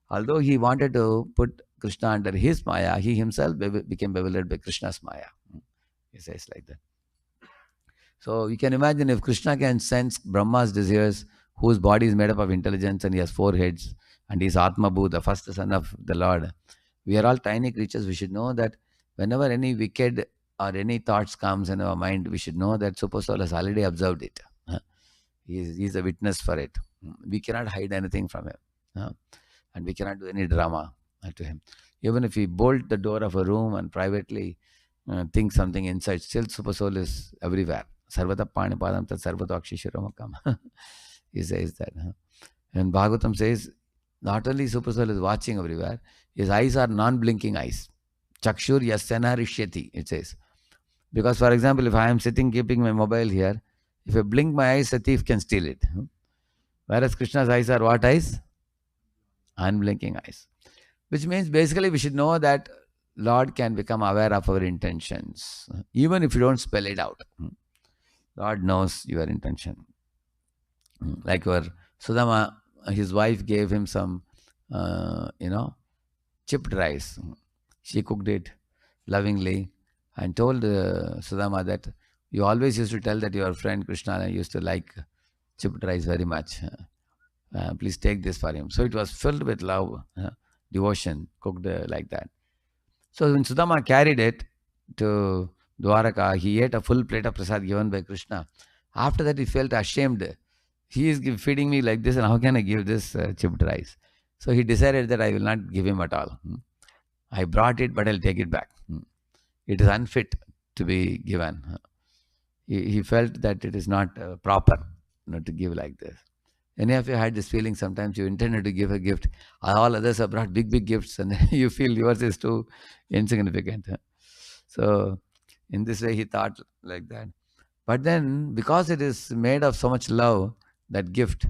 although he wanted to put Krishna under his maya, he himself became bewildered by Krishna's maya. He says like that. So you can imagine if Krishna can sense Brahma's desires, whose body is made up of intelligence and he has four heads, and he is Atmabhu, the first son of the Lord. We are all tiny creatures. We should know that whenever any wicked or any thoughts comes in our mind, we should know that Super Soul has already observed it. He is a witness for it. We cannot hide anything from him. And we cannot do any drama to him. Even if we bolt the door of a room and privately think something inside, still Super Soul is everywhere. Sarvata Panipadam Tat Sarvata Akshishiromakam. He says that. And Bhagavatam says, not only Super Soul is watching everywhere, his eyes are non-blinking eyes. Chakshur Yasana Rishyati, it says. Because, for example, if I am sitting keeping my mobile here, if I blink my eyes, a thief can steal it. Whereas Krishna's eyes are what eyes? Unblinking eyes. Which means basically we should know that Lord can become aware of our intentions. Even if you don't spell it out. Lord knows your intention. Like your Sudama, his wife gave him some, chipped rice. She cooked it lovingly and told Sudama that you always used to tell that your friend Krishna used to like chipped rice very much. Please take this for him. So it was filled with love, devotion, cooked like that. So when Sudama carried it to Dwaraka, he ate a full plate of prasad given by Krishna. After that, he felt ashamed. He is feeding me like this, and how can I give this chipped rice? So he decided that I will not give him at all. I brought it, but I'll take it back. It is unfit to be given. He felt that it is not proper to give like this. Any of you had this feeling sometimes you intended to give a gift, all others have brought big, big gifts, and you feel yours is too insignificant. So in this way, he thought like that. But then, because it is made of so much love, that gift,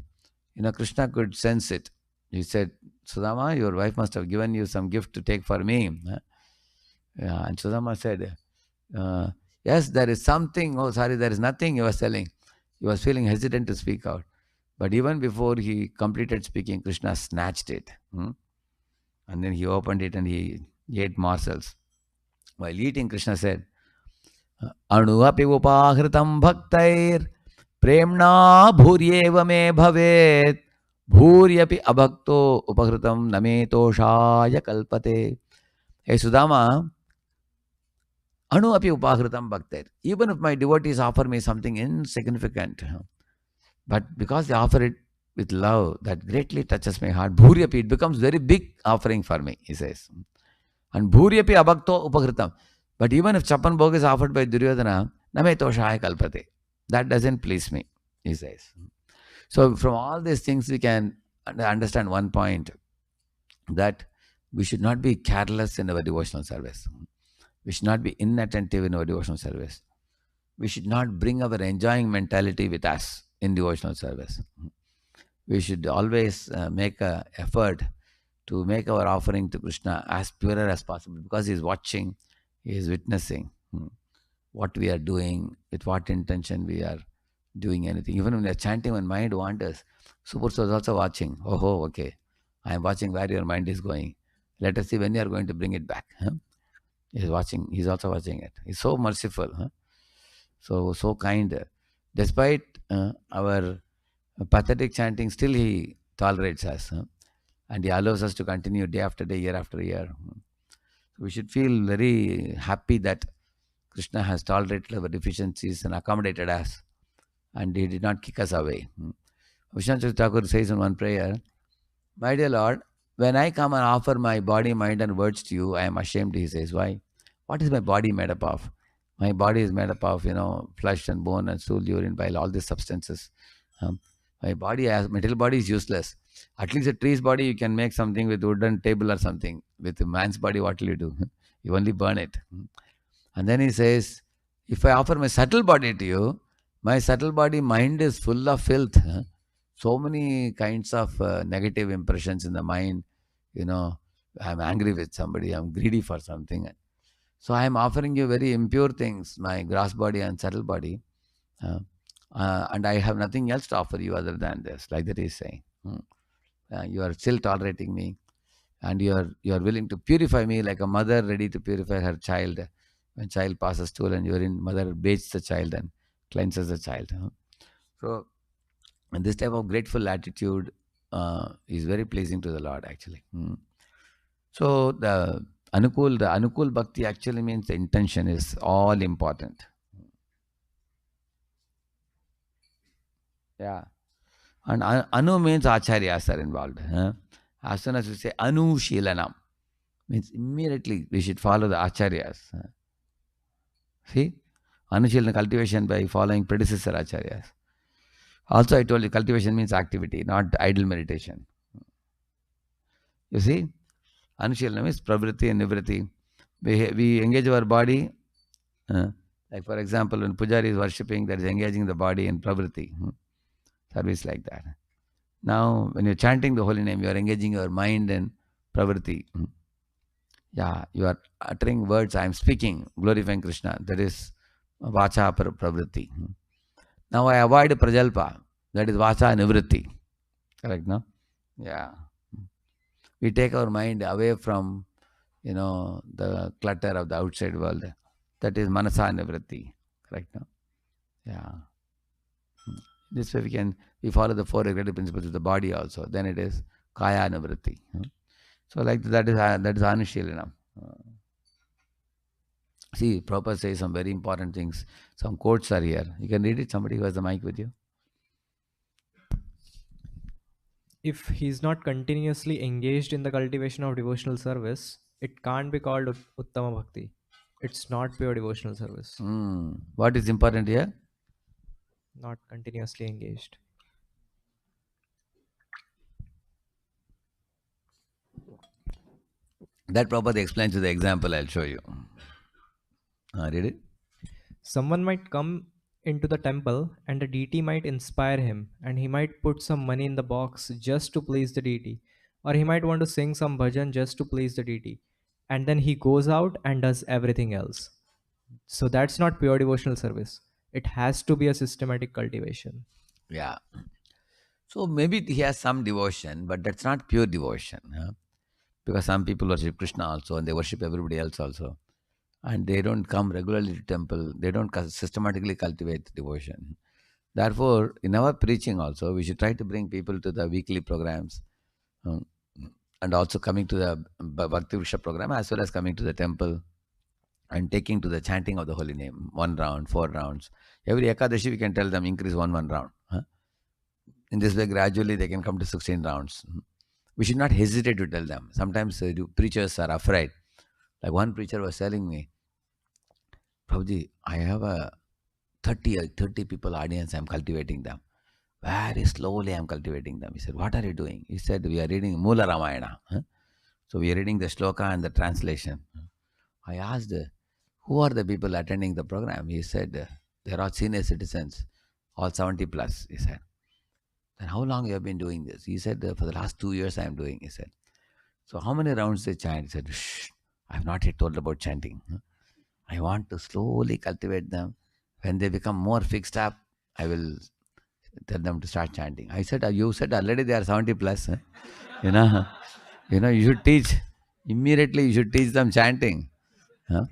Krishna could sense it. He said, Sudama, your wife must have given you some gift to take for me. And Sudama said, yes, there is something. Oh, sorry, there is nothing, he was telling. He was feeling hesitant to speak out. But even before he completed speaking, Krishna snatched it. And then he opened it and he ate morsels. While eating, Krishna said, Anu api upahritam bhaktair premna bhuryeva me bhavet bhuryapi abhakto upahritam name toshaya kalpate. Hey Sudama, Anu api upahritam bhaktair. Even if my devotees offer me something insignificant, but because they offer it with love, that greatly touches my heart. Bhuryapi, it becomes very big offering for me, he says. And Bhuryapi abhakto upahritam. But even if Chapan Bhog is offered by Duryodhana, Name Toshaya Kalpate. That doesn't please me, he says. So from all these things we can understand one point, that we should not be careless in our devotional service. We should not be inattentive in our devotional service. We should not bring our enjoying mentality with us in devotional service. We should always make an effort to make our offering to Krishna as purer as possible, because he is watching, he is witnessing what we are doing, with what intention we are doing anything. Even when we are chanting, when mind wanders, Super Soul is also watching. Oh, okay. I am watching where your mind is going. Let us see when you are going to bring it back. Huh? He's watching. He's also watching it. He's so merciful. Huh? So kind. Despite our pathetic chanting, still he tolerates us. Huh? And he allows us to continue day after day, year after year. We should feel very happy that Krishna has tolerated our deficiencies and accommodated us, and he did not kick us away. Vishwanath Thakur says in one prayer, "My dear Lord, when I come and offer my body, mind, and words to you, I am ashamed." He says, "Why? What is my body made up of? My body is made up of, flesh and bone and stool, urine, bile, all these substances. Um, my body, as material body, is useless. At least a tree's body, you can make something with wooden table or something. With a man's body, what will you do? You only burn it." And then he says, "If I offer my subtle body to you, my subtle body mind is full of filth. Huh? So many kinds of negative impressions in the mind. You know, I'm angry with somebody, I'm greedy for something. So I am offering you very impure things, my gross body and subtle body. Uh, and I have nothing else to offer you other than this," like that he's saying. You are still tolerating me, and you are willing to purify me like a mother ready to purify her child. When child passes stool and urine, mother bathes the child and cleanses the child. So, and this type of grateful attitude is very pleasing to the Lord, actually. So the Anukul Bhakti actually means the intention is all important. Yeah. And Anu means acharyas are involved. As soon as we say Anu Shilanam, means immediately we should follow the acharyas. See? Anushalana cultivation by following predecessor acharyas. Also, I told you cultivation means activity, not idle meditation. You see? Anushalana means pravritti and nivritti. We engage our body. Like for example, when Pujari is worshipping, that is engaging the body in pravritti. Service like that. Now, when you're chanting the holy name, you are engaging your mind in pravritti. Yeah, you are uttering words. I am speaking, glorifying Krishna. That is vacha pravritti. Now I avoid prajalpa. That is vacha nivritti. Correct, no? Yeah. We take our mind away from, the clutter of the outside world. That is manasa nivritti. Correct, no? Yeah. This way we follow the four regulative principles of the body also. Then it is kaya nivritti. So like that is anushilana. See, Prabhupada says some very important things. Some quotes are here. You can read it. Somebody who has the mic with you. If he's not continuously engaged in the cultivation of devotional service, it can't be called Uttama Bhakti. It's not pure devotional service. What is important here? Not continuously engaged. That Prabhupada explains with the example I'll show you. Read it. Someone might come into the temple and the deity might inspire him, and he might put some money in the box just to please the deity, or he might want to sing some bhajan just to please the deity, and then he goes out and does everything else. So that's not pure devotional service. It has to be a systematic cultivation. Yeah. So maybe he has some devotion, but that's not pure devotion. Because some people worship Krishna also and they worship everybody else also. And they don't come regularly to temple. They don't systematically cultivate devotion. Therefore, in our preaching also, we should try to bring people to the weekly programs, um, and also coming to the Bhakti Vriksha program, as well as coming to the temple and taking to the chanting of the holy name. 1 round, 4 rounds. Every Ekadashi, we can tell them increase one round. In this way, gradually they can come to 16 rounds. We should not hesitate to tell them. Sometimes preachers are afraid. Like one preacher was telling me, "Prabhuji, I have a 30 people audience, I'm cultivating them. Very slowly I'm cultivating them." He said, "What are you doing?" He said, "We are reading Mula Ramayana." So we are reading the shloka and the translation. I asked, "Who are the people attending the program?" He said, "They are all senior citizens, all 70 plus." He said, "Then how long you have been doing this?" He said, "For the last 2 years I am doing." He said, "So how many rounds they chant?" He said, "Shh, I have not yet told about chanting. I want to slowly cultivate them. When they become more fixed up, I will tell them to start chanting." I said, "You said already they are 70 plus. You know, you should teach. Immediately you should teach them chanting. Huh?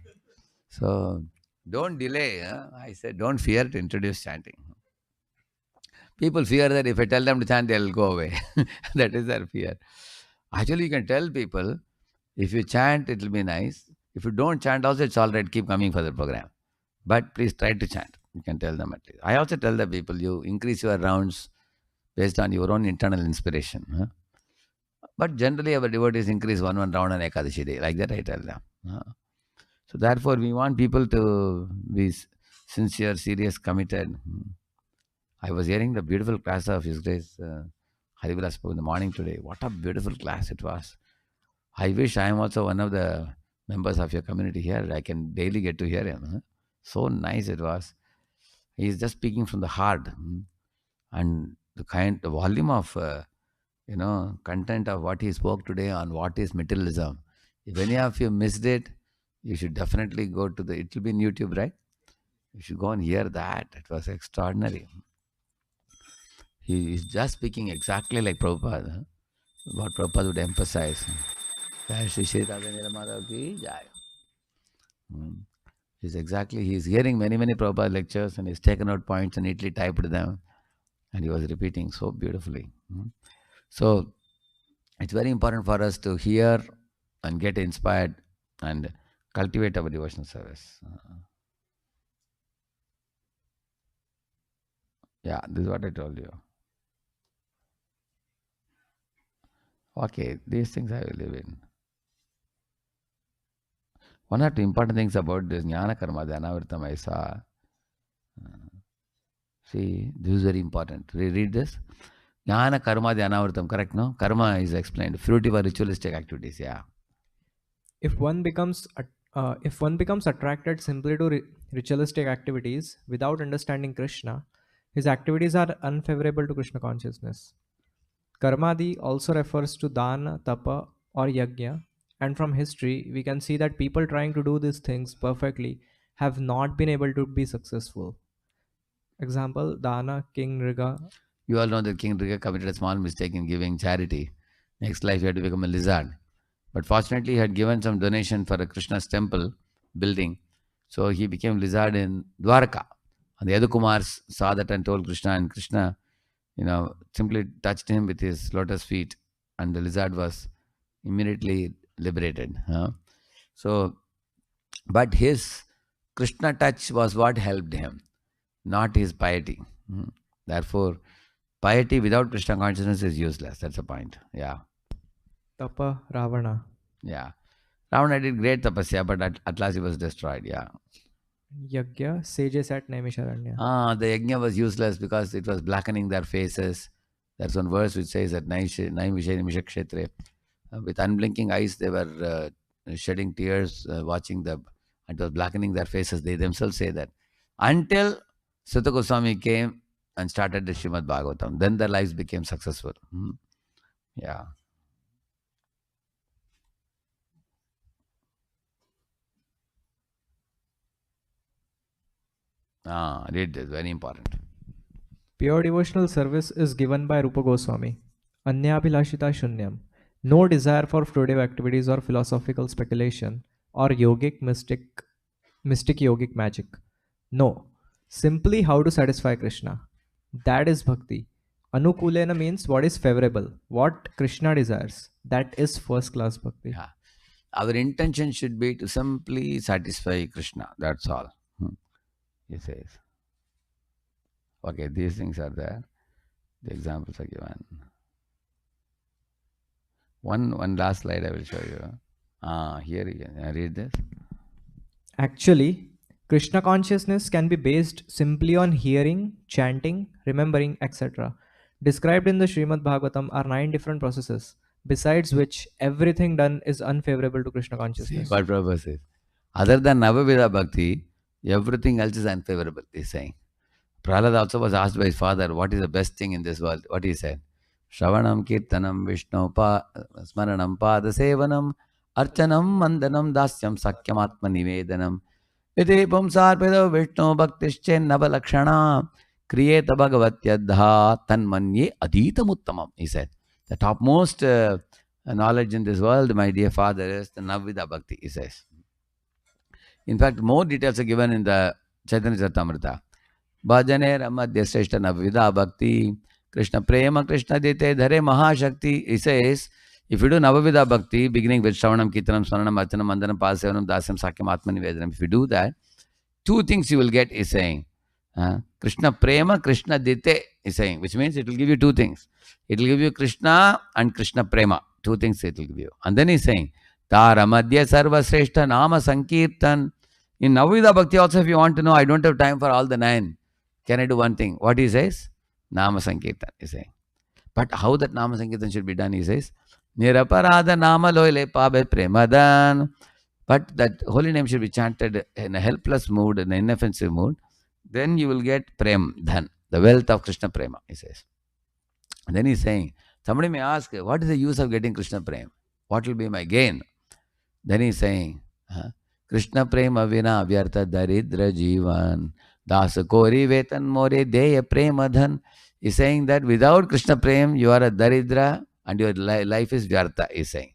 So don't delay. Huh? I said, don't fear to introduce chanting. People fear that if I tell them to chant, they'll go away. That is their fear. Actually, you can tell people, if you chant, it will be nice. If you don't chant, also it's all right. Keep coming for the program. But please try to chant. You can tell them at least. I also tell the people, you increase your rounds based on your own internal inspiration. Huh? But generally, our devotees increase one round on Ekadashi day. Like that, I tell them. Huh? So therefore, we want people to be sincere, serious, committed. I was hearing the beautiful class of His Grace Haribala spoke in the morning today. What a beautiful class it was. I wish I am also one of the members of your community here. I can daily get to hear him. Huh? So nice it was. He is just speaking from the heart. And the volume of, content of what he spoke today on what is materialism. If any of you missed it, you should definitely go to it will be in YouTube, right? You should go and hear that. It was extraordinary. He is just speaking exactly like Prabhupada. Huh? What Prabhupada would emphasize. Jai Shri Shri Radhe Shyam ki jai. He's hearing many, many Prabhupada lectures and he's taken out points and neatly typed them. And he was repeating so beautifully. So it's very important for us to hear and get inspired and cultivate our devotional service. Yeah, this is what I told you. Okay, these things I will live in. One or two important things about this Jnana Karma Dhyanavritam I saw. See, this is very important. Read this. Jnana Karma Dhyanavritam, correct, no? Karma is explained. Fruitive or ritualistic activities, yeah. If one becomes attracted simply to ritualistic activities without understanding Krishna, his activities are unfavorable to Krishna consciousness. Karmadi also refers to dana, tapa, or yajna, and from history we can see that people trying to do these things perfectly have not been able to be successful. Example: Dana, King Riga. You all know that King Riga committed a small mistake in giving charity. Next life he had to become a lizard. But fortunately he had given some donation for a Krishna's temple building. So he became lizard in Dwarka. And the other Kumars saw that and told Krishna, and Krishna, simply touched him with his lotus feet, and the lizard was immediately liberated. So, but his Krishna touch was what helped him, not his piety. Therefore, piety without Krishna consciousness is useless. That's the point. Yeah. Tapa, Ravana. Yeah. Ravana did great tapasya, but at last he was destroyed. Yeah. Yajna, sages at Naimisharanya. The yajna was useless because it was blackening their faces. There's one verse which says that with unblinking eyes they were shedding tears, watching it was blackening their faces. They themselves say that. Until Sutta Goswami came and started the Srimad Bhagavatam. Then their lives became successful. Yeah. Read this, very important. Pure devotional service is given by Rupa Goswami. Anyabhilashita Shunyam. No desire for fruitive activities or philosophical speculation or mystic yogic magic. No. Simply how to satisfy Krishna. That is bhakti. Anukulena means what is favorable, what Krishna desires. That is first class bhakti. Yeah. Our intention should be to simply satisfy Krishna. That's all. He says. Okay, these things are there. The examples are given. One last slide I will show you. Here you can read this. Actually, Krishna consciousness can be based simply on hearing, chanting, remembering, etc. Described in the Srimad Bhagavatam are 9 different processes, besides which everything done is unfavorable to Krishna consciousness. See what Prabhupada says. Other than Navavida Bhakti, everything else is unfavorable, he's saying. Prahlad also was asked by his father, what is the best thing in this world? What he said? Shravanam Kirtanam Vishnu Smaranam Pada Sevanam Archanam Mandanam Dasyam Sakyam Atma Nivedanam Iti Pumsarpida Vishnu Bhaktischen Navalakshana Kriyeta Bhagavatyadha Tanmanye Adhitam Uttamam. He said, the topmost knowledge in this world, my dear father, is the Navvida Bhakti, he says. In fact, more details are given in the Chaitanya Charitamrita. Bhajane Ramadhya Sreshta Navvida Bhakti, Krishna Prema Krishna Dite Dhare Mahashakti. He says, if you do Navavida Bhakti, beginning with Shravanam, Kirtanam, Smaranam, Archanam, Mandanam, Pasavanam, Dasyam, Sakyam, Atmanivedanam, if you do that, two things you will get, is saying. Krishna Prema, Krishna Dite, is saying, which means it will give you two things. It will give you Krishna and Krishna Prema. Two things it will give you. And then he's saying, Tara Madhya Sarva Sreshta Nama Sankirtan. In Navavida Bhakti also, if you want to know, I don't have time for all the 9. Can I do one thing? What he says? Nama Sankirtan, he's saying. But how that Nama Sankirtan should be done, he says, Niraparada Nama Loile Pabe Premadan. But that holy name should be chanted in a helpless mood, in an inoffensive mood. Then you will get Prem, Dhan, the wealth of Krishna Prema, he says. And then he's saying, somebody may ask, what is the use of getting Krishna Prem? What will be my gain? Then he's saying, Krishna Prema Vina Vyartha Daridra Jivan Dasa Kori Vetan More Deya Prema Dhan. He's saying that without Krishna Prem, you are a Daridra and your life is Vyartha, he's saying.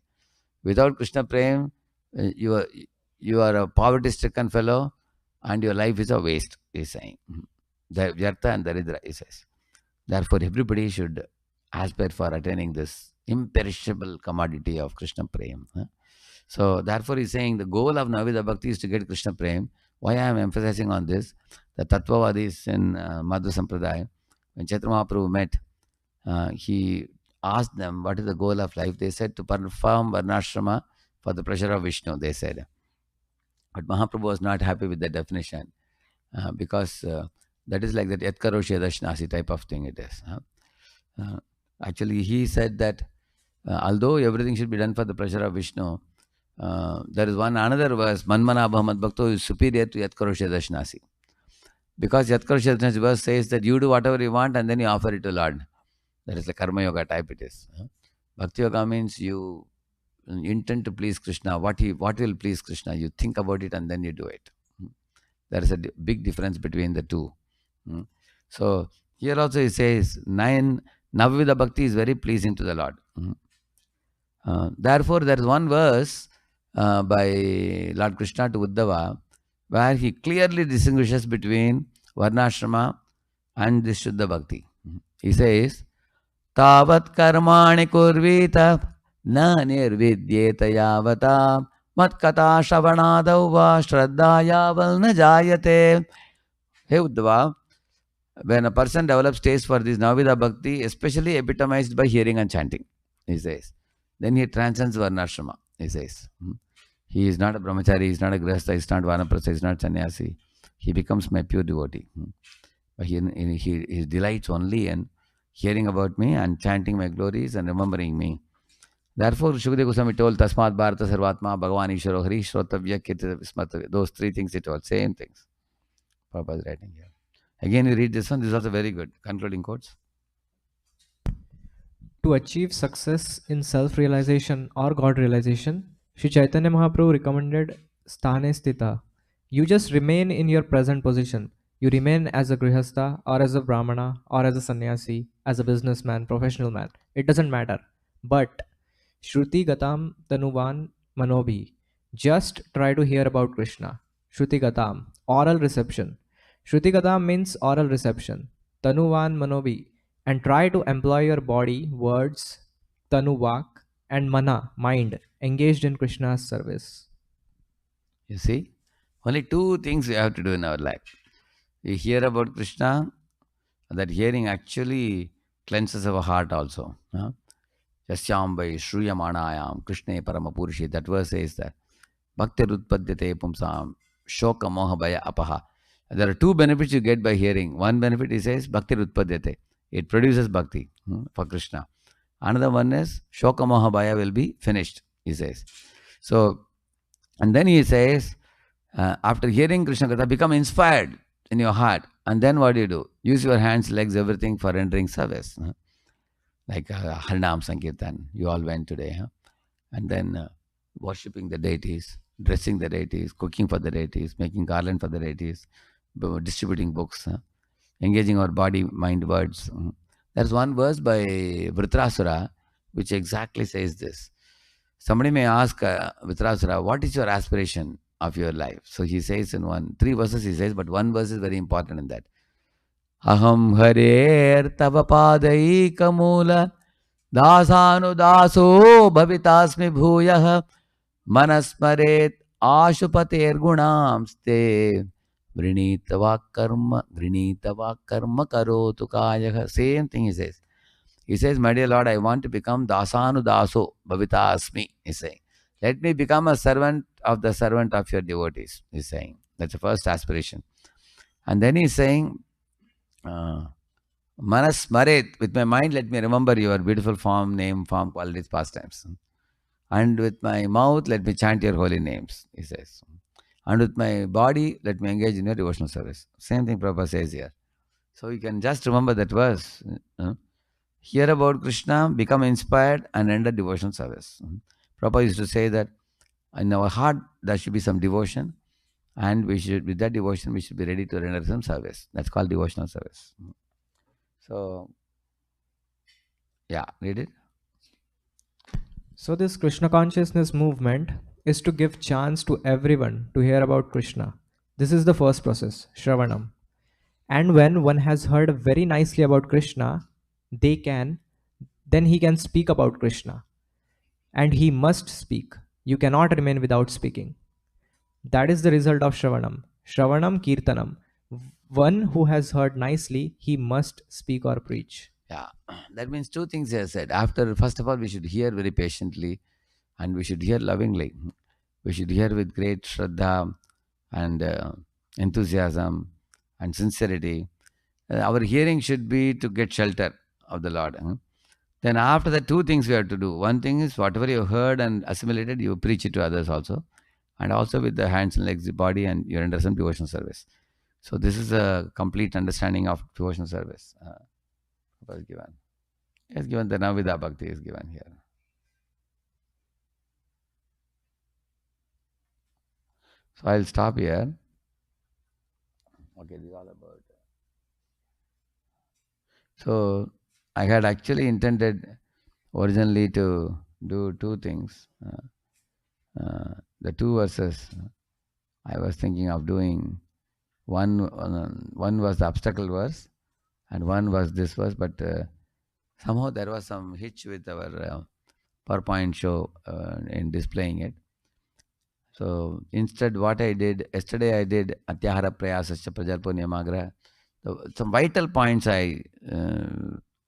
Without Krishna Prem, you are a poverty-stricken fellow and your life is a waste, he's saying. The Vyartha and Daridra, he says. Therefore, everybody should aspire for attaining this imperishable commodity of Krishna Prem. So, therefore, he's saying the goal of Navavida Bhakti is to get Krishna Prem. Why I am emphasizing on this? The Tattvavadis in Madhva Sampradaya, when Chaitanya Mahaprabhu met, he asked them, what is the goal of life? They said, to perform Varnashrama for the pleasure of Vishnu, they said. But Mahaprabhu was not happy with the definition because that is like that Yatkaroshya Dashnasi type of thing it is. Actually, he said that although everything should be done for the pleasure of Vishnu, there is another verse, Manmana Bhamat Bhakto, is superior to Yatkaroshya Dashnasi. Because Yatkaroshya Dashnasi verse says that you do whatever you want and then you offer it to Lord. That is the Karma Yoga type it is. Bhakti Yoga means you intend to please Krishna. What will please Krishna? You think about it and then you do it. There is a big difference between the two. So here also he says, Navavida Bhakti is very pleasing to the Lord. Therefore, there is one verse by Lord Krishna to Uddhava where he clearly distinguishes between Varnashrama and this Shuddha Bhakti. He says, Tavat karmani kurvita na nirvidyeta yavata matkata shavanadauva shraddhayaval na jayate. Hey Uddhava, when a person develops taste for this Navavida Bhakti, especially epitomized by hearing and chanting, he says, then he transcends Varnashrama, he says. He is not a brahmachari, he is not a grihastha, he is not vanaprastha, he is not sannyasi. He becomes my pure devotee. But he delights only in hearing about me and chanting my glories and remembering me. Therefore, Shukadeva Goswami told, Tasmat Bharata Sarvatma Bhagavan Ishwaro Hari Shrotavya Kirtita Vismatavya. Those 3 things he told, same things. Prabhupada is writing here. Again, you read this one, this is also very good. Concluding quotes. To achieve success in self-realization or God-realization, Sri Chaitanya Mahaprabhu recommended Sthane Sthita. You just remain in your present position. You remain as a grihastha or as a brahmana or as a sannyasi, as a businessman, professional man. It doesn't matter. But Shruti Gatam Tanuvan Manobhi. Just try to hear about Krishna. Shruti Gatam, oral reception. Shruti Gatam means oral reception. Tanuvan Manobhi. And try to employ your body, words, Tanuvak, and Mana, mind, engaged in Krishna's service. You see, only 2 things we have to do in our life. We hear about Krishna, that hearing actually cleanses our heart also. Yasyam vai shruyamanayam Krishna paramapurushi. That verse says that. Bhakti rutpadyate pumsam shoka moha bhaya apaha. There are 2 benefits you get by hearing. One benefit he says, Bhakti rutpadyate. It produces bhakti for Krishna. Another one is, shoka moha bhaya will be finished, he says. So, and then he says, after hearing Krishna Katha, become inspired in your heart. And then what do? Use your hands, legs, everything for rendering service. Like Harinam Sankirtan, you all went today. And then worshipping the deities, dressing the deities, cooking for the deities, making garland for the deities, distributing books, engaging our body, mind, words. There's one verse by Vritrasura which exactly says this. Somebody may ask Vitrasura, what is your aspiration of your life? So he says in three verses he says, but one verse is very important in that. Aham harer tava padai kamula dasanu daso bhavitasmi bhuyah manasmaret ashupater gunamste vrinitava karma karotu kayah. Same thing he says. He says, my dear Lord, I want to become dasanu daso bhavita asmi, he's saying. Let me become a servant of your devotees, he's saying. That's the first aspiration. And then he's saying, manas maret, with my mind, let me remember your beautiful form, name, form, qualities, pastimes. And with my mouth, let me chant your holy names, he says. And with my body, let me engage in your devotional service. Same thing Prabhupada says here. So you can just remember that verse. Hear about Krishna, become inspired, and render devotional service. Prabhupada used to say that in our heart there should be some devotion, and we should, with that devotion, we should be ready to render some service. That's called devotional service. So, yeah, read it. So this Krishna consciousness movement is to give chance to everyone to hear about Krishna. This is the first process, Shravanam. And when one has heard very nicely about Krishna, then he can speak about Krishna. And he must speak. You cannot remain without speaking. That is the result of Shravanam. Shravanam Kirtanam. One who has heard nicely, he must speak or preach. Yeah, that means two things he has said. After, first of all, we should hear very patiently, and we should hear lovingly. We should hear with great shraddha and enthusiasm and sincerity. Our hearing should be to get shelter of the Lord. Then after that, two things we have to do. One thing is whatever you heard and assimilated, you preach it to others also. And also with the hands and legs, the body, and you render some devotional service. So this is a complete understanding of devotional service. Was given. Is given, the Navida Bhakti is given here. So I'll stop here. Okay, this is all about. So I had actually intended originally to do two things. The two verses I was thinking of doing. One was the obstacle verse, and one was this verse, but somehow there was some hitch with our PowerPoint show in displaying it. So instead, what I did, yesterday I did Atyahara Prayasascha Prajalpo Niyamagra. Some vital points I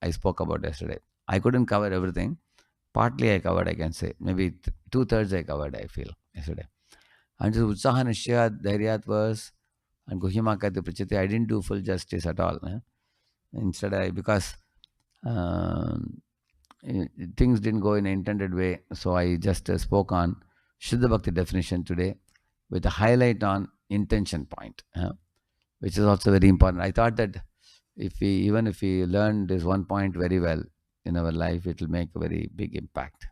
spoke about yesterday. I couldn't cover everything. Partly I covered, I can say. Maybe 2/3 I covered, I feel, yesterday. And this Utsaha Nishya Dhairyat verse and Guhyamakati Prachiti, I didn't do full justice at all. Instead, because things didn't go in an intended way, so I just spoke on Shuddha Bhakti definition today with a highlight on intention point, which is also very important. I thought that even if we learn this one point very well in our life, it will make a very big impact.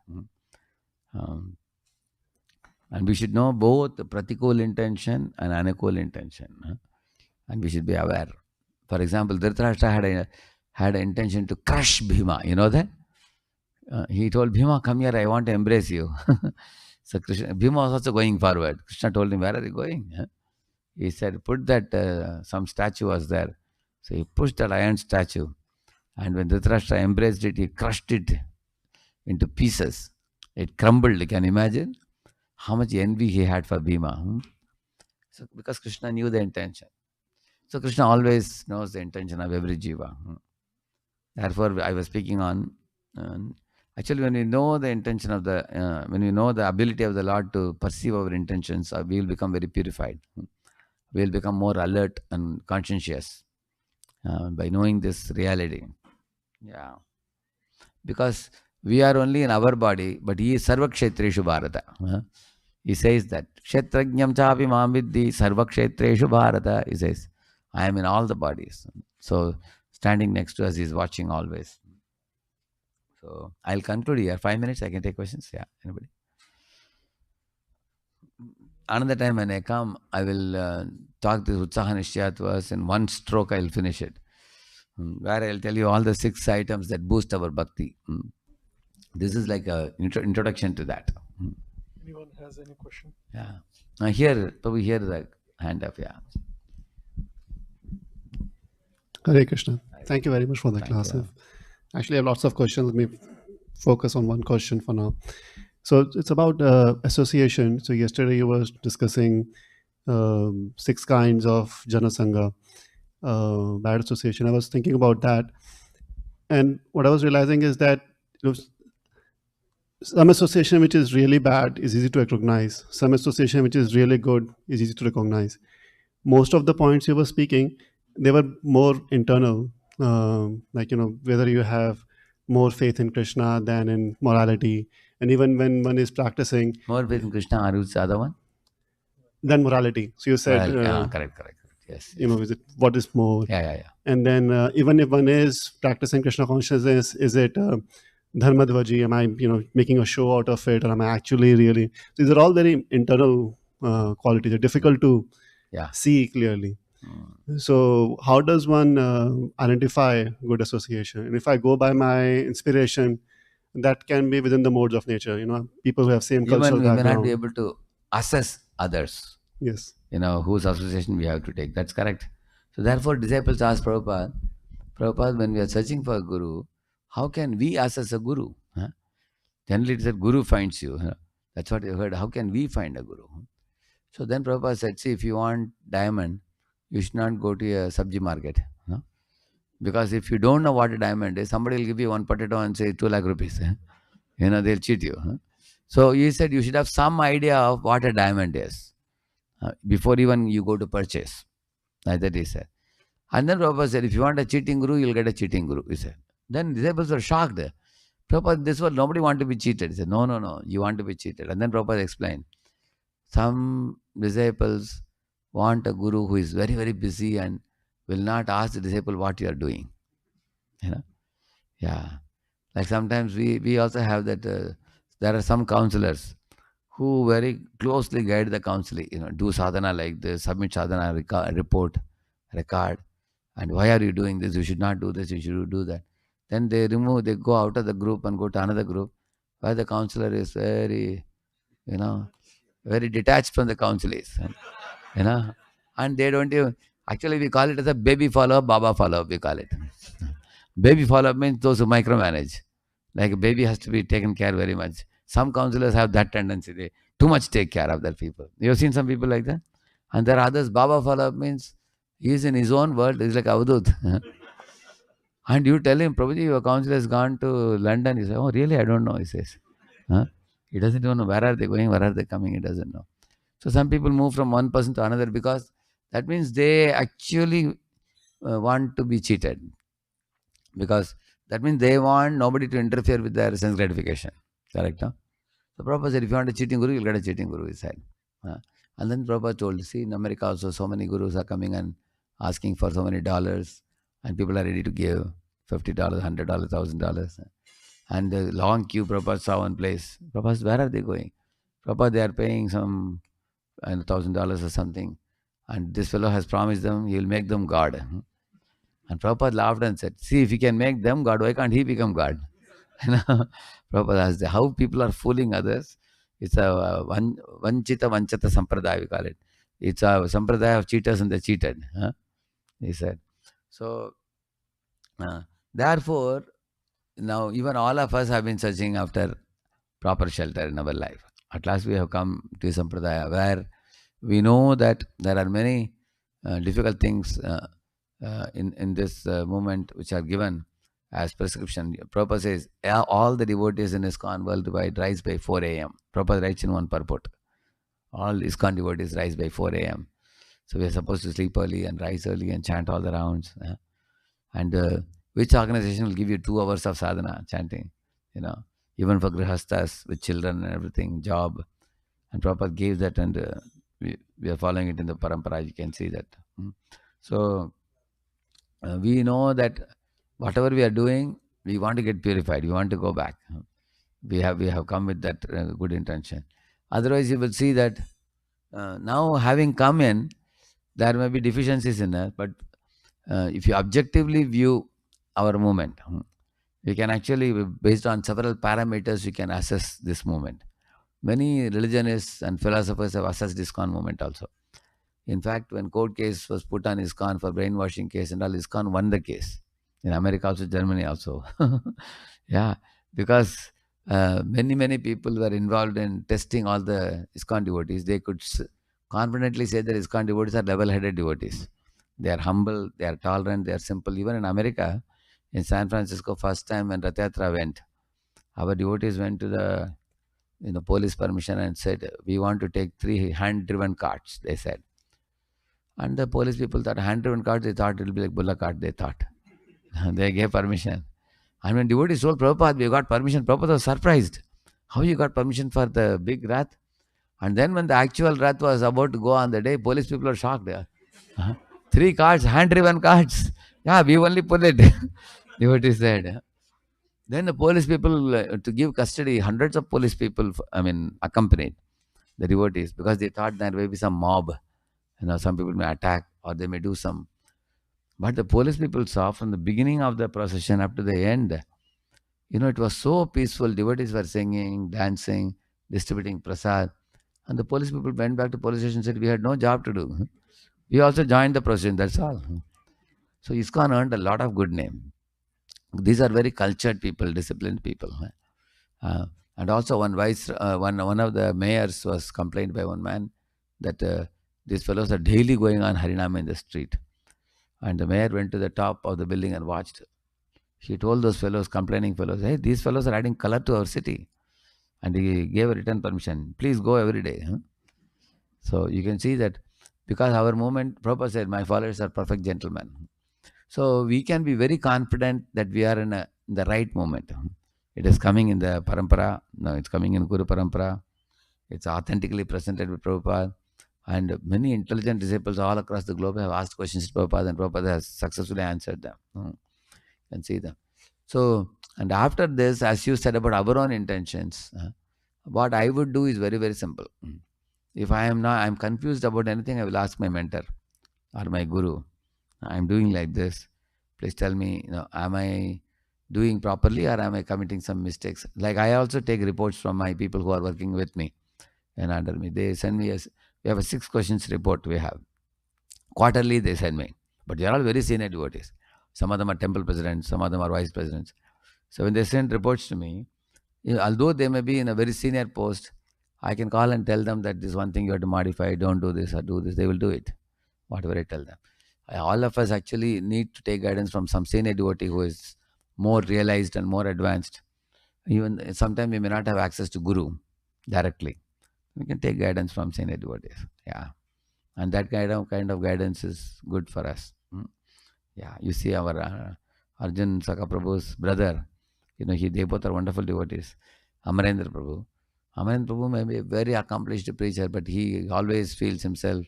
And we should know both the pratikul intention and anukul intention. And we should be aware. For example, Dhritarashtra had an intention to crush Bhima. You know that? He told Bhima, come here, I want to embrace you. So Bhima was also going forward. Krishna told him, where are you going? He said, put that, some statue was there. So he pushed that iron statue. And when Dhritarashtra embraced it, he crushed it into pieces. It crumbled. You can imagine how much envy he had for Bhima. So because Krishna knew the intention. So Krishna always knows the intention of every jiva. Therefore, I was speaking on, actually when we know the intention of when we know the ability of the Lord to perceive our intentions, we will become very purified. We will become more alert and conscientious by knowing this reality. Yeah. Because we are only in our body, but he is Sarvakshetreshu Bharata. He says that, Kshetrajnam chapi mam viddhi Sarvakshetreshu Bharata. He says, I am in all the bodies. So, standing next to us, he is watching always. So, I'll conclude here. 5 minutes, I can take questions. Yeah, anybody? Another time when I come, I will talk this Utsaha Nishyat verse. In one stroke, I'll finish it. Where I'll tell you all the 6 items that boost our bhakti. This is like an introduction to that. anyone has any question. Yeah. Here, Prabhu, here the hand up, yeah. Hare Krishna. Thank you very much for the Thank class. you. Actually, I have lots of questions. Let me focus on one question for now. So it's about association. So yesterday you were discussing 6 kinds of Janasangha, bad association. I was thinking about that. And what I was realizing is that some association which is really bad is easy to recognize. Some association which is really good is easy to recognize. Most of the points you were speaking, they were more internal, like whether you have more faith in Krishna than in morality, and even when one is practicing, More faith in Krishna, or who's the other one? than morality. So you said, Well, correct. Yes. is it what is more? Yeah. And then even if one is practicing Krishna consciousness, is it dharmadvaji? Am I making a show out of it, or am I actually really? So these are all very internal qualities. They're difficult to see clearly. So how does one identify good association? And if I go by my inspiration, that can be within the modes of nature. People who have same cultural Even we background. may not be able to assess others. Yes. Whose association we have to take. That's correct. So therefore, disciples asked Prabhupada, when we are searching for a guru, how can we assess a guru? Huh? Generally, it said guru finds you. Huh? That's what you heard. How can we find a guru? So then Prabhupada said, see, if you want diamond, you should not go to a sabji market. Huh? Because if you don't know what a diamond is, somebody will give you one potato and say 2 lakh rupees. Huh? They'll cheat you. Huh? So he said you should have some idea of what a diamond is before even you go to purchase. Like that he said. And then Prabhupada said, if you want a cheating guru, you'll get a cheating guru, he said. Then disciples were shocked. Prabhupada, this was nobody want to be cheated. He said, no, you want to be cheated. And then Prabhupada explained, some disciples want a guru who is very, very busy and will not ask the disciple what you are doing. Yeah. Like sometimes we also have that, there are some counselors who very closely guide the counseling, do sadhana like this, submit sadhana report, record, and why are you doing this? You should not do this, you should do that. Then they go out of the group and go to another group where the counselor is very, very detached from the counselees, and they don't even, actually we call it as a baby follow-up, Baba follow-up, we call it. Baby follow-up means those who micromanage. Like a baby has to be taken care very much. Some counselors have that tendency. They too much take care of their people. You have seen some people like that? And there are others, Baba follow-up means he is in his own world. He's like Avadut. And you tell him, Prabhuji, your counselor has gone to London. He says, oh, really? I don't know, he says. Huh? He doesn't even know where are they going, where are they coming. He doesn't know. So some people move from one person to another because that means they actually want to be cheated. Because that means they want nobody to interfere with their sense gratification. Correct? Huh? So Prabhupada said, if you want a cheating guru, you'll get a cheating guru, he said. And then Prabhupada told, see, in America also so many gurus are coming and asking for so many dollars, and people are ready to give $50, $100, $1,000. And the long queue Prabhupada saw one place. Prabhupada said, where are they going? Prabhupada, they are paying some $1,000 or something. And this fellow has promised them he will make them God. And Prabhupada laughed and said, see, if he can make them God, why can't he become God? Prabhupada asked, how people are fooling others. It's a vanchita vanchata sampradaya, we call it. It's a sampradaya of cheaters and the cheated. He said. So, therefore, now even all of us have been searching after proper shelter in our life. At last we have come to sampradaya where we know that there are many difficult things in this movement which are given as prescription. Prabhupada says, all the devotees in ISKCON worldwide rise by 4 a.m. Prabhupada writes in one purport. All ISKCON devotees rise by 4 a.m. So we are supposed to sleep early and rise early and chant all the rounds. And which organization will give you 2 hours of sadhana, chanting, even for grihasthas with children and everything, job. And Prabhupada gave that, and we are following it in the parampara, you can see that. So we know that whatever we are doing, we want to get purified, we want to go back. We have come with that good intention. Otherwise, you will see that now having come in, there may be deficiencies in us, but if you objectively view our movement, we can actually, based on several parameters, we can assess this movement. Many religionists and philosophers have assessed ISKCON movement also. In fact, when court case was put on ISKCON for brainwashing case and all, ISKCON won the case. In America also, Germany also. Yeah, because many people were involved in testing all the ISKCON devotees. They could confidently say that ISKCON devotees are level-headed devotees. They are humble, they are tolerant, they are simple. Even in America, in San Francisco, first time when Rath Yatra went, our devotees went to the police permission and said, we want to take 3 hand-driven carts, they said. And the police people thought hand-driven carts, they thought it will be like bullock cart, they thought. They gave permission. And when devotees told Prabhupada, we got permission, Prabhupada was surprised. How you got permission for the big Rath? And then when the actual Rath was about to go on the day, police people were shocked. Uh, 3 carts, hand-driven carts. Yeah, we only pull it. Devotee said. Then the police people, to give custody, hundreds of police people, accompanied the devotees because they thought there may be some mob. Some people may attack or they may do some. But the police people saw from the beginning of the procession up to the end, it was so peaceful. Devotees were singing, dancing, distributing prasad. And the police people went back to police station and said, we had no job to do. We also joined the procession, that's all. So ISKCON earned a lot of good name. These are very cultured people, disciplined people. And also one of the mayors was complained by one man that these fellows are daily going on Harinam in the street. And the mayor went to the top of the building and watched. He told those fellows, complaining fellows, hey, these fellows are adding color to our city. And he gave a written permission. Please go every day. So you can see that because our movement, Prabhupada said, my followers are perfect gentlemen. So we can be very confident that we are in the right moment. It is coming in the parampara. No, it's coming in Guru Parampara. It's authentically presented with Prabhupada. And many intelligent disciples all across the globe have asked questions to Prabhupada and Prabhupada has successfully answered them. You can see them. So, and after this, as you said about our own intentions, what I would do is very, very simple. If I'm confused about anything, I will ask my mentor or my guru. I'm doing like this. Please tell me, am I doing properly or am I committing some mistakes? Like I also take reports from my people who are working with me and under me. They send me we have a 6 questions report we have. Quarterly they send me. But they are all very senior devotees. Some of them are temple presidents, some of them are vice presidents. So when they send reports to me, although they may be in a very senior post, I can call and tell them that this one thing you have to modify, don't do this or do this. They will do it, whatever I tell them. All of us actually need to take guidance from some senior devotee who is more realized and more advanced. Even sometimes we may not have access to Guru directly. We can take guidance from senior devotees. Yeah. And that kind of guidance is good for us. Yeah. You see our Arjun Saka Prabhu's brother, they both are wonderful devotees. Amarendra Prabhu. Amarendra Prabhu may be a very accomplished preacher, but he always feels himself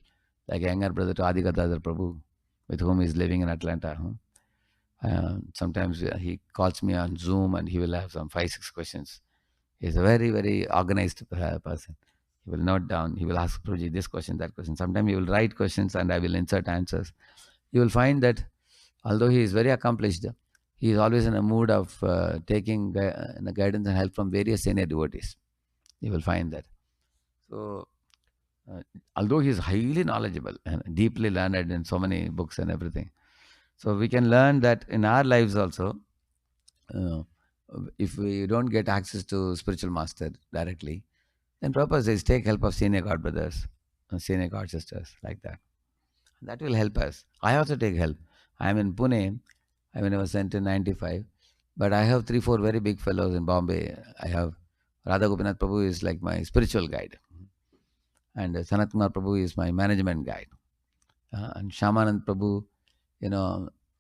like a younger brother to Adi Gadadhar Prabhu, with whom he is living in Atlanta. Sometimes he calls me on Zoom and he will have some 5-6 questions. He's a very, very organized person. He will note down, he will ask Prabhuji this question, that question. Sometimes he will write questions and I will insert answers. You will find that although he is very accomplished, he is always in a mood of taking guidance and help from various senior devotees. You will find that. So, although he is highly knowledgeable and deeply learned in so many books and everything, so we can learn that in our lives also, if we don't get access to spiritual master directly, then Prabhupada says take help of senior god brothers, senior god sisters, like that. That will help us. I also take help. I am in Pune. I was sent in 95, but I have 3-4 very big fellows in Bombay. I have Radha Gopinath Prabhu is like my spiritual guide, and Sanat Kumar Prabhu is my management guide, and Shamanand Prabhu,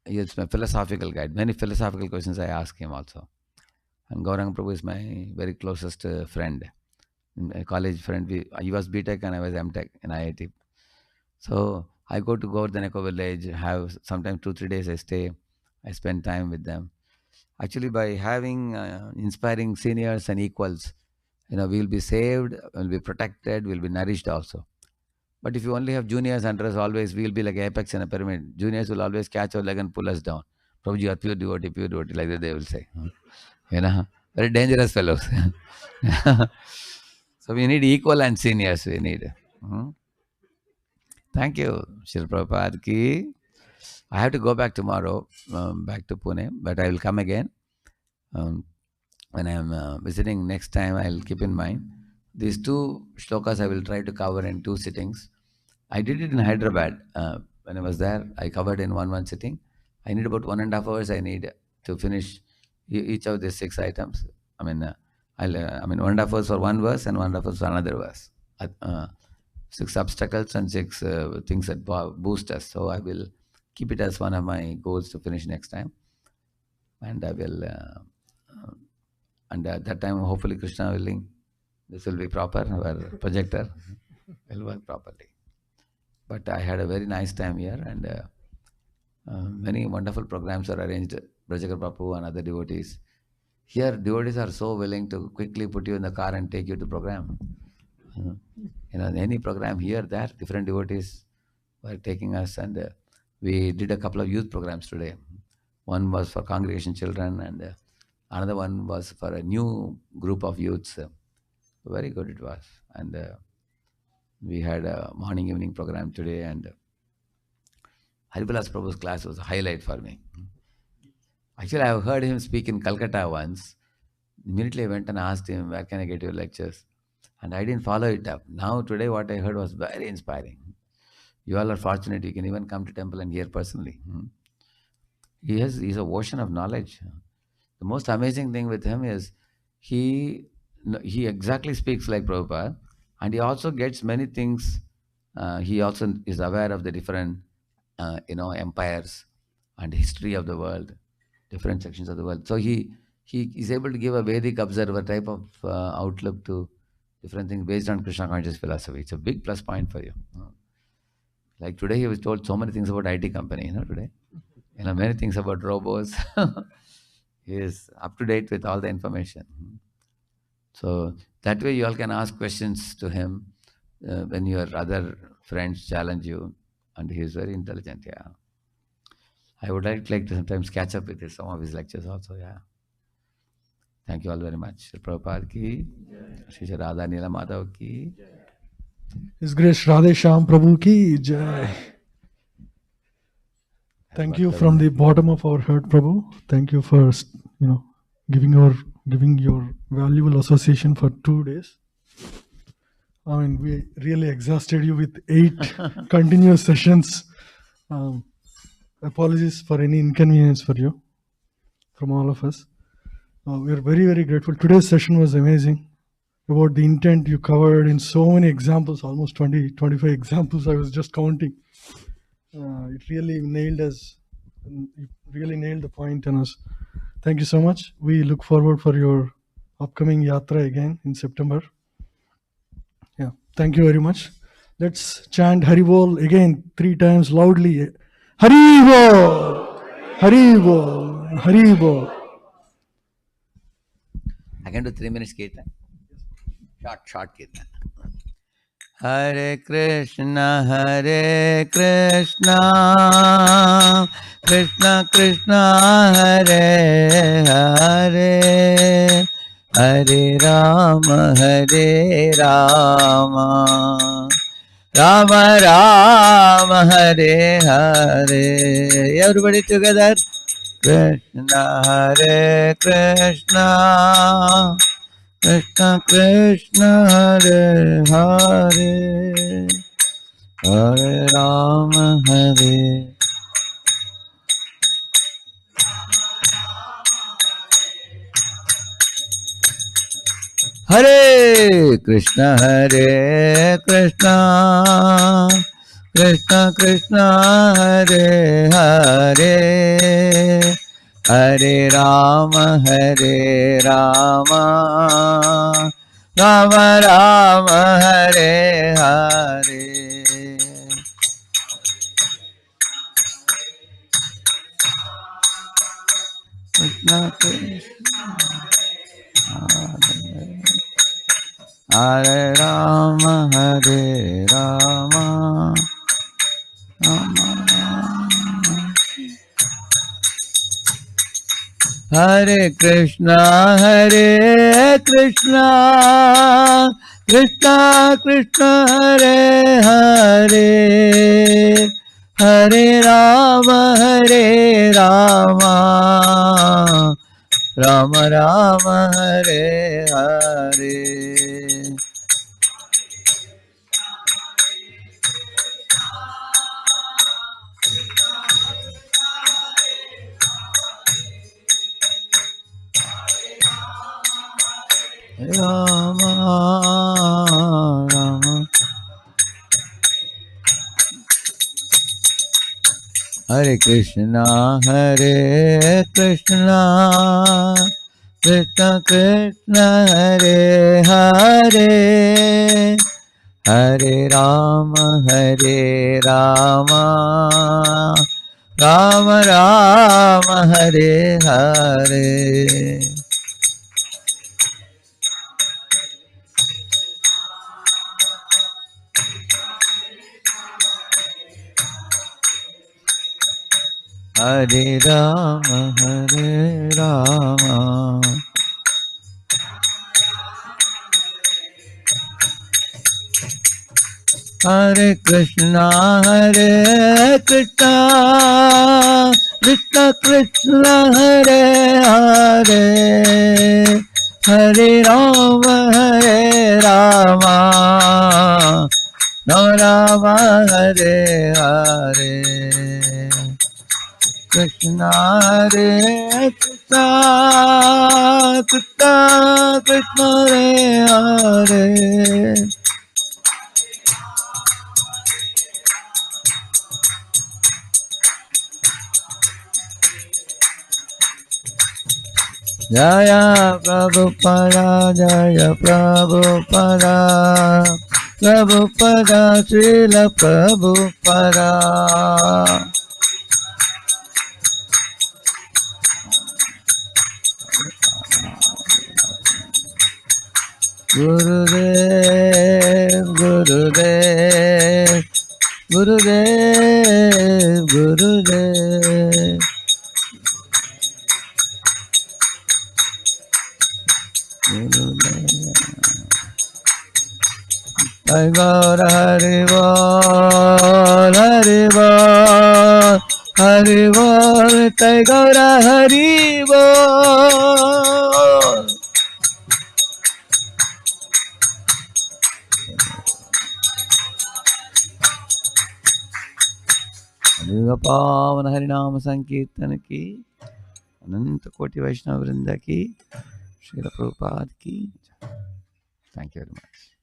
he is my philosophical guide. Many philosophical questions I ask him also. And Gauranga Prabhu is my very closest friend, a college friend. He was BTech and I was MTech in IIT. So I go to Govardhan Eco Village, have sometimes 2-3 days I stay. I spend time with them. Actually, by having inspiring seniors and equals, we'll be saved, we'll be protected, we'll be nourished also. But if you only have juniors under us, always we'll be like apex in a pyramid. Juniors will always catch our leg and pull us down. Prabhuji, you are pure devotee, like that they will say. Very dangerous fellows. So we need equal and seniors. We need. Hmm? Thank you, Srila Prabhupada ki. I have to go back tomorrow, back to Pune, but I will come again. When I am visiting next time, I'll keep in mind. These two shlokas I will try to cover in 2 sittings. I did it in Hyderabad. When I was there, I covered in one sitting. I need about 1.5 hours I need to finish each of these 6 items. I mean, 1.5 hours for one verse and 1.5 hours for another verse. 6 obstacles and 6 things that boost us. So I will keep it as one of my goals to finish next time. And I will, and at that time, hopefully Krishna willing, this will be proper, our projector will work properly. But I had a very nice time here, and many wonderful programs are arranged. Brajakar Prabhu and other devotees. Here, devotees are so willing to quickly put you in the car and take you to program. Any program here, there, different devotees were taking us, and we did a couple of youth programs today. One was for congregation children, and another one was for a new group of youths. Very good it was. And we had a morning, evening program today, and Haribalas Prabhu's class was a highlight for me. Actually, I have heard him speak in Calcutta once. Immediately I went and asked him, where can I get your lectures? And I didn't follow it up. Now, today what I heard was very inspiring. You all are fortunate. You can even come to temple and hear personally. He's an ocean of knowledge. The most amazing thing with him is he exactly speaks like Prabhupada, and he also gets many things. He also is aware of the different, empires and history of the world, different sections of the world. So he is able to give a Vedic observer type of outlook to different things based on Krishna conscious philosophy. It's a big plus point for you. Like today, he was told so many things about IT company. Today, many things about robots. He is up to date with all the information. So that way, you all can ask questions to him when your other friends challenge you, and he is very intelligent. Yeah, I would like to sometimes catch up with some of his lectures also. Yeah. Thank you all very much. Shri Prabhupada ki, Shri Radha Nila Madhav ki. His Grace Radhe Shyam Prabhu ki jai. Thank you from the bottom of our heart, Prabhu. Thank you for giving your valuable association for 2 days. I mean, we really exhausted you with 8 continuous sessions. Apologies for any inconvenience for you, from all of us. We are very, very grateful. Today's session was amazing. About the intent you covered in so many examples, almost 20, 25 examples I was just counting. It really nailed us. It really nailed the point on us. Thank you so much. We look forward for your upcoming yatra again in September. Yeah, thank you very much. Let's chant Hari Bol again 3 times loudly. Hari Bol! Hari Bol! Hari Bol! I can do 3 minutes kirtan. Short kirtan. Hare Krishna, Krishna Krishna, Hare Hare, Hare Rama, Rama Rama, Hare Hare. Everybody together. Krishna, Hare Krishna, Krishna Krishna, Hare Hare, Hare Rama, Hare. Hare Krishna, Hare Krishna, Krishna Krishna, Hare Hare, Hare Rama, Rama Rama, Hare Hare. Krishna Krishna, Hare Rama, Hare Rama, Rama Rama. Hare Krishna, Krishna Krishna Krishna Hare Hare, Hare Rama Rama Rama Hare Hare. Rama Rama Hare Krishna Krishna Krishna Hare Hare, Hare Rama Rama Rama Hare Hare. Hare Rama Hare Krishna Krishna Krishna Hare Hare, Hare Rama Rama Rama Hare Hare. Krishna Hare Krishna Krishna Krishna Hare Hare. Jaya Prabhupada, Jaya Prabhupada, Prabhupada, Srila Prabhupada. Gurudev, Gurudev, Gurudev, Gurudev. Jai Gaura Hari Bol, Hari Bol, Hari Bol, Jai Gaura Hari Bol. Hari पावन हरि नाम संकीर्तन की, अनंत कोटि वैष्णव वृंद की, श्रील प्रभुपाद की। Thank you very much.